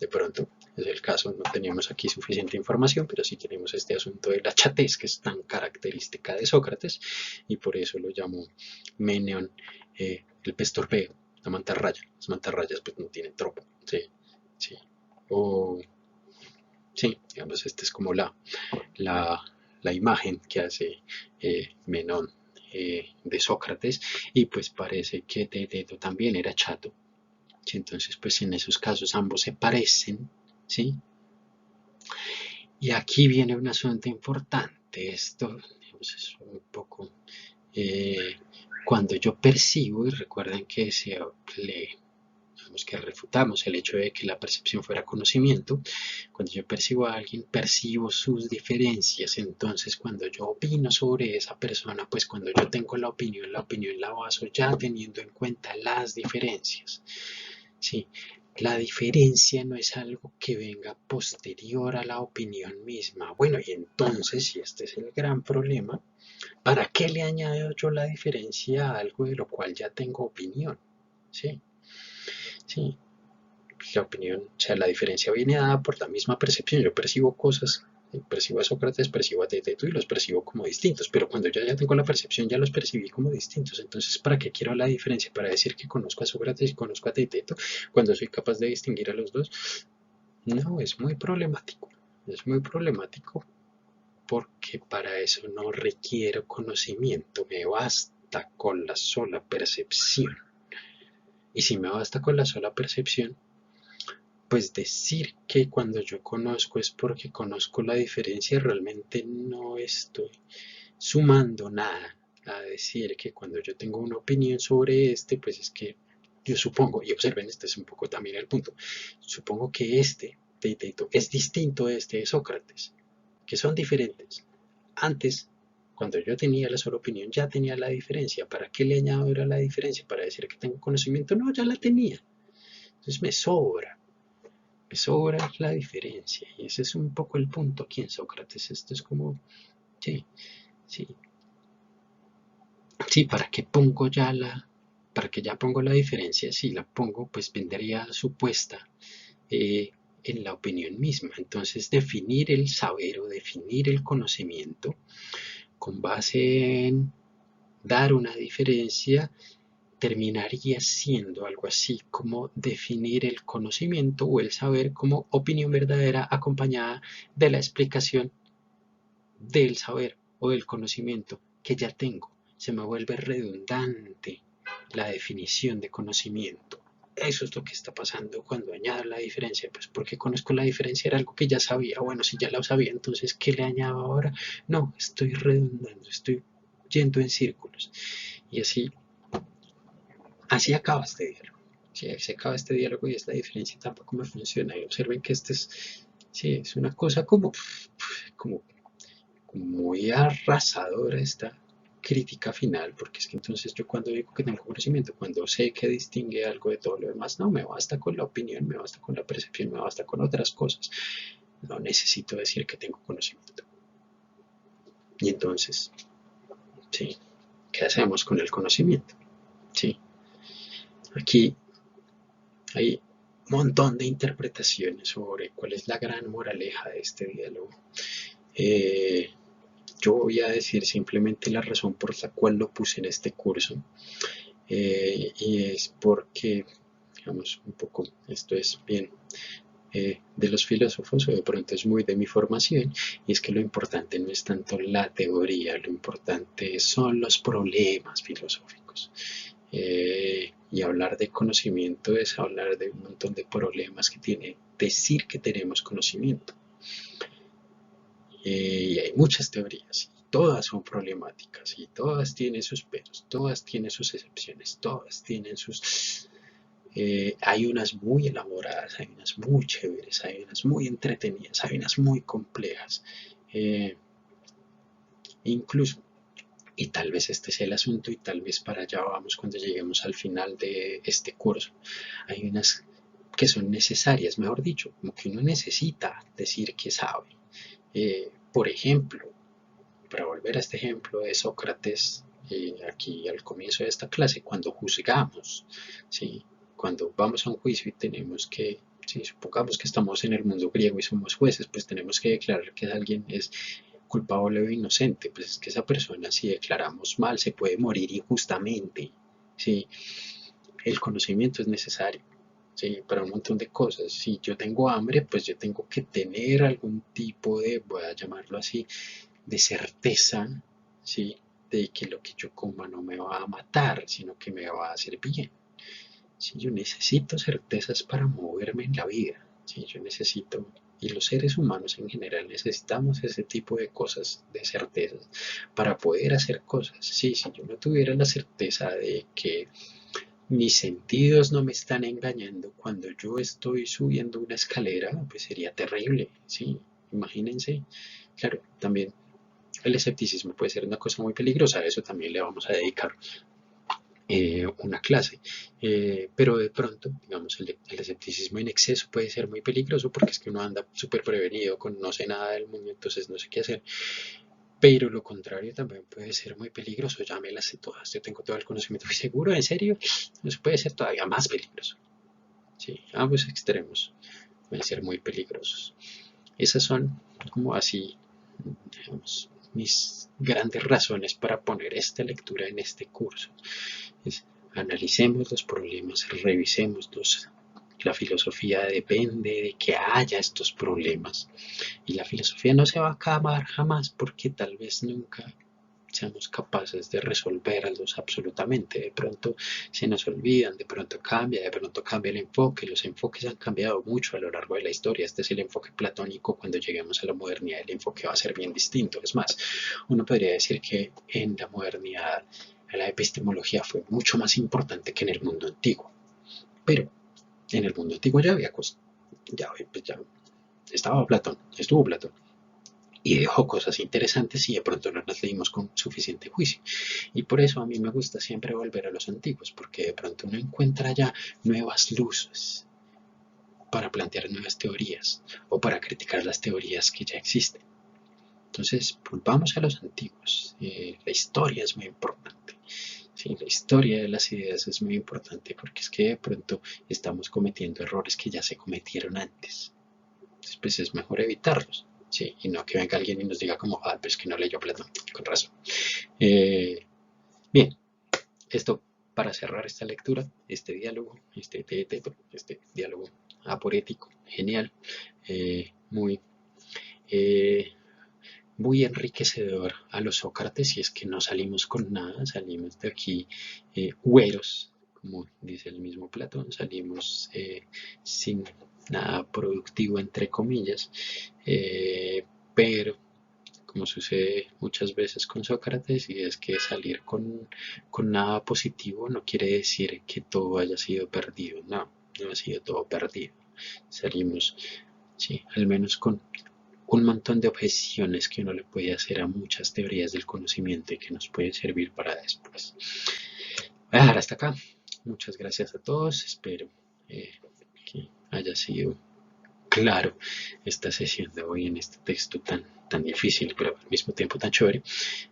de pronto es el caso, no teníamos aquí suficiente información, pero sí tenemos este asunto de la chatez que es tan característica de Sócrates, y por eso lo llamo Meneon, el pez torpeo, la mantarraya. Las mantarrayas pues no tienen tropa, sí, sí. O, sí, digamos, esta es como la, la imagen que hace Menón de Sócrates, y pues parece que Teeteto también era chato. Entonces, pues en esos casos ambos se parecen, ¿sí? Y aquí viene un asunto importante. Esto, digamos, es un poco eh, cuando yo percibo, y recuerden que digamos que refutamos el hecho de que la percepción fuera conocimiento, cuando yo percibo a alguien, percibo sus diferencias. Entonces, cuando yo opino sobre esa persona, pues cuando yo tengo la opinión la baso ya teniendo en cuenta las diferencias. Sí, la diferencia no es algo que venga posterior a la opinión misma. Bueno, y entonces, si este es el gran problema, ¿para qué le añado yo la diferencia a algo de lo cual ya tengo opinión? Sí, sí, la opinión, o sea, la diferencia viene dada por la misma percepción. Yo percibo cosas, percibo a Sócrates, percibo a Teteto y los percibo como distintos, pero cuando yo ya tengo la percepción ya los percibí como distintos. Entonces, ¿para qué quiero la diferencia? ¿Para decir que conozco a Sócrates y conozco a Teteto cuando soy capaz de distinguir a los dos? No, es muy problemático. Es muy problemático porque para eso no requiero conocimiento, me basta con la sola percepción. Y si me basta con la sola percepción, pues decir que cuando yo conozco es porque conozco la diferencia, realmente no estoy sumando nada. A decir que cuando yo tengo una opinión sobre pues es que yo supongo, y observen, este es un poco también el punto, supongo que Teeteto es distinto de este de Sócrates, que son diferentes. Antes, cuando yo tenía la sola opinión, ya tenía la diferencia. ¿Para qué le añado ahora la diferencia? ¿Para decir que tengo conocimiento? No, ya la tenía. Entonces me sobra la diferencia. Y ese es un poco el punto aquí en Sócrates. Esto es como, sí, sí, sí, para que ya pongo la diferencia, si la pongo, pues vendría supuesta en la opinión misma. Entonces, definir el saber o definir el conocimiento con base en dar una diferencia terminaría siendo algo así como definir el conocimiento o el saber como opinión verdadera acompañada de la explicación del saber o del conocimiento que ya tengo. Se me vuelve redundante la definición de conocimiento. eso es lo que está pasando cuando añado la diferencia, pues porque conozco la diferencia, era algo que ya sabía, bueno, si ya lo sabía, entonces, ¿qué le añado ahora? No, estoy redundando, estoy yendo en círculos. Y así acaba este diálogo. Sí, así acaba este diálogo y esta diferencia tampoco me funciona. Y observen que sí, es una cosa como muy arrasadora esta crítica final, porque es que entonces yo cuando digo que tengo conocimiento, cuando sé que distingue algo de todo lo demás, no me basta con la opinión, me basta con la percepción, me basta con otras cosas. No necesito decir que tengo conocimiento. Y entonces, sí, ¿qué hacemos con el conocimiento? Sí, aquí hay un montón de interpretaciones sobre cuál es la gran moraleja de este diálogo. Eh, yo voy a decir simplemente la razón por la cual lo puse en este curso. Y es porque, digamos, un poco, esto es bien de los filósofos, o de pronto es muy de mi formación, y es que lo importante no es tanto la teoría, lo importante son los problemas filosóficos. Y hablar de conocimiento es hablar de un montón de problemas que tiene decir que tenemos conocimiento. Y hay muchas teorías, y todas son problemáticas, y todas tienen sus peros, todas tienen sus excepciones, todas tienen sus... hay unas muy elaboradas, hay unas muy chéveres, hay unas muy entretenidas, hay unas muy complejas. Eh, incluso, y tal vez este sea el asunto, y tal vez para allá vamos cuando lleguemos al final de este curso, hay unas que son necesarias, mejor dicho, como que uno necesita decir que sabe. Por ejemplo, para volver a este ejemplo de Sócrates, aquí al comienzo de esta clase, cuando juzgamos, ¿sí? Cuando vamos a un juicio y tenemos que, si supongamos que estamos en el mundo griego y somos jueces, pues tenemos que declarar que alguien es culpable o inocente, pues es que esa persona, si declaramos mal, se puede morir injustamente, ¿sí? El conocimiento es necesario. Sí, para un montón de cosas. Si yo tengo hambre, pues yo tengo que tener algún tipo de, voy a llamarlo así, de certeza, ¿sí? De que lo que yo coma no me va a matar, sino que me va a hacer bien. ¿Sí? Yo necesito certezas para moverme en la vida. ¿Sí? Yo necesito, y los seres humanos en general necesitamos ese tipo de cosas, de certezas, para poder hacer cosas. Sí, si yo no tuviera la certeza de que mis sentidos no me están engañando cuando yo estoy subiendo una escalera, pues sería terrible, ¿sí? Imagínense. Claro, también el escepticismo puede ser una cosa muy peligrosa, a eso también le vamos a dedicar una clase. Pero de pronto, digamos, el escepticismo en exceso puede ser muy peligroso porque es que uno anda súper prevenido con no sé nada del mundo, entonces no sé qué hacer. Pero lo contrario también puede ser muy peligroso, ya me las sé todas, yo tengo todo el conocimiento, ¿y seguro? ¿En serio? Eso puede ser todavía más peligroso. Sí, ambos extremos pueden ser muy peligrosos. Esas son como así, digamos, mis grandes razones para poner esta lectura en este curso. Es, analicemos los problemas, revisémoslos. La filosofía depende de que haya estos problemas. Y la filosofía no se va a acabar jamás porque tal vez nunca seamos capaces de resolverlos absolutamente. De pronto se nos olvidan, de pronto cambia el enfoque. Los enfoques han cambiado mucho a lo largo de la historia. Este es el enfoque platónico. Cuando lleguemos a la modernidad, el enfoque va a ser bien distinto. Es más, uno podría decir que en la modernidad la epistemología fue mucho más importante que en el mundo antiguo. Pero en el mundo antiguo ya había cosas, ya estaba Platón, estuvo Platón y dejó cosas interesantes y de pronto no las leímos con suficiente juicio. Y por eso a mí me gusta siempre volver a los antiguos, porque de pronto uno encuentra ya nuevas luces para plantear nuevas teorías o para criticar las teorías que ya existen. Entonces, volvamos a los antiguos. La historia es muy importante. Sí, la historia de las ideas es muy importante porque es que de pronto estamos cometiendo errores que ya se cometieron antes. Entonces, pues es mejor evitarlos. Sí, y no que venga alguien y nos diga como, ah, pues que no leyó Platón, con razón. Eh, bien, esto para cerrar esta lectura, este diálogo, este diálogo aporético, genial, muy, eh, muy enriquecedor a los Sócrates, y es que no salimos con nada, salimos de aquí güeros, como dice el mismo Platón, salimos sin nada productivo entre comillas, pero como sucede muchas veces con Sócrates, y es que salir con nada positivo no quiere decir que todo haya sido perdido, no, no ha sido todo perdido. Salimos, sí, al menos con un montón de objeciones que uno le puede hacer a muchas teorías del conocimiento y que nos pueden servir para después. Voy a dejar hasta acá. Muchas gracias a todos. Espero que haya sido claro esta sesión de hoy en este texto tan difícil, pero al mismo tiempo tan chévere.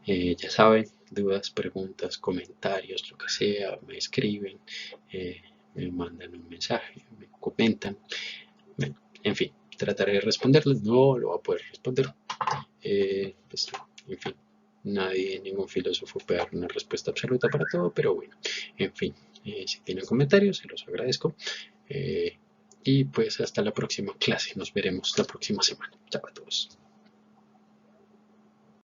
Ya saben, dudas, preguntas, comentarios, lo que sea, me escriben, me mandan un mensaje, me comentan. Bueno, en fin, trataré de responderles. No lo voy a poder responder. Pues, en fin, nadie, ningún filósofo puede dar una respuesta absoluta para todo, pero bueno, en fin, si tienen comentarios, se los agradezco. Y pues hasta la próxima clase, nos veremos la próxima semana. Chao a todos.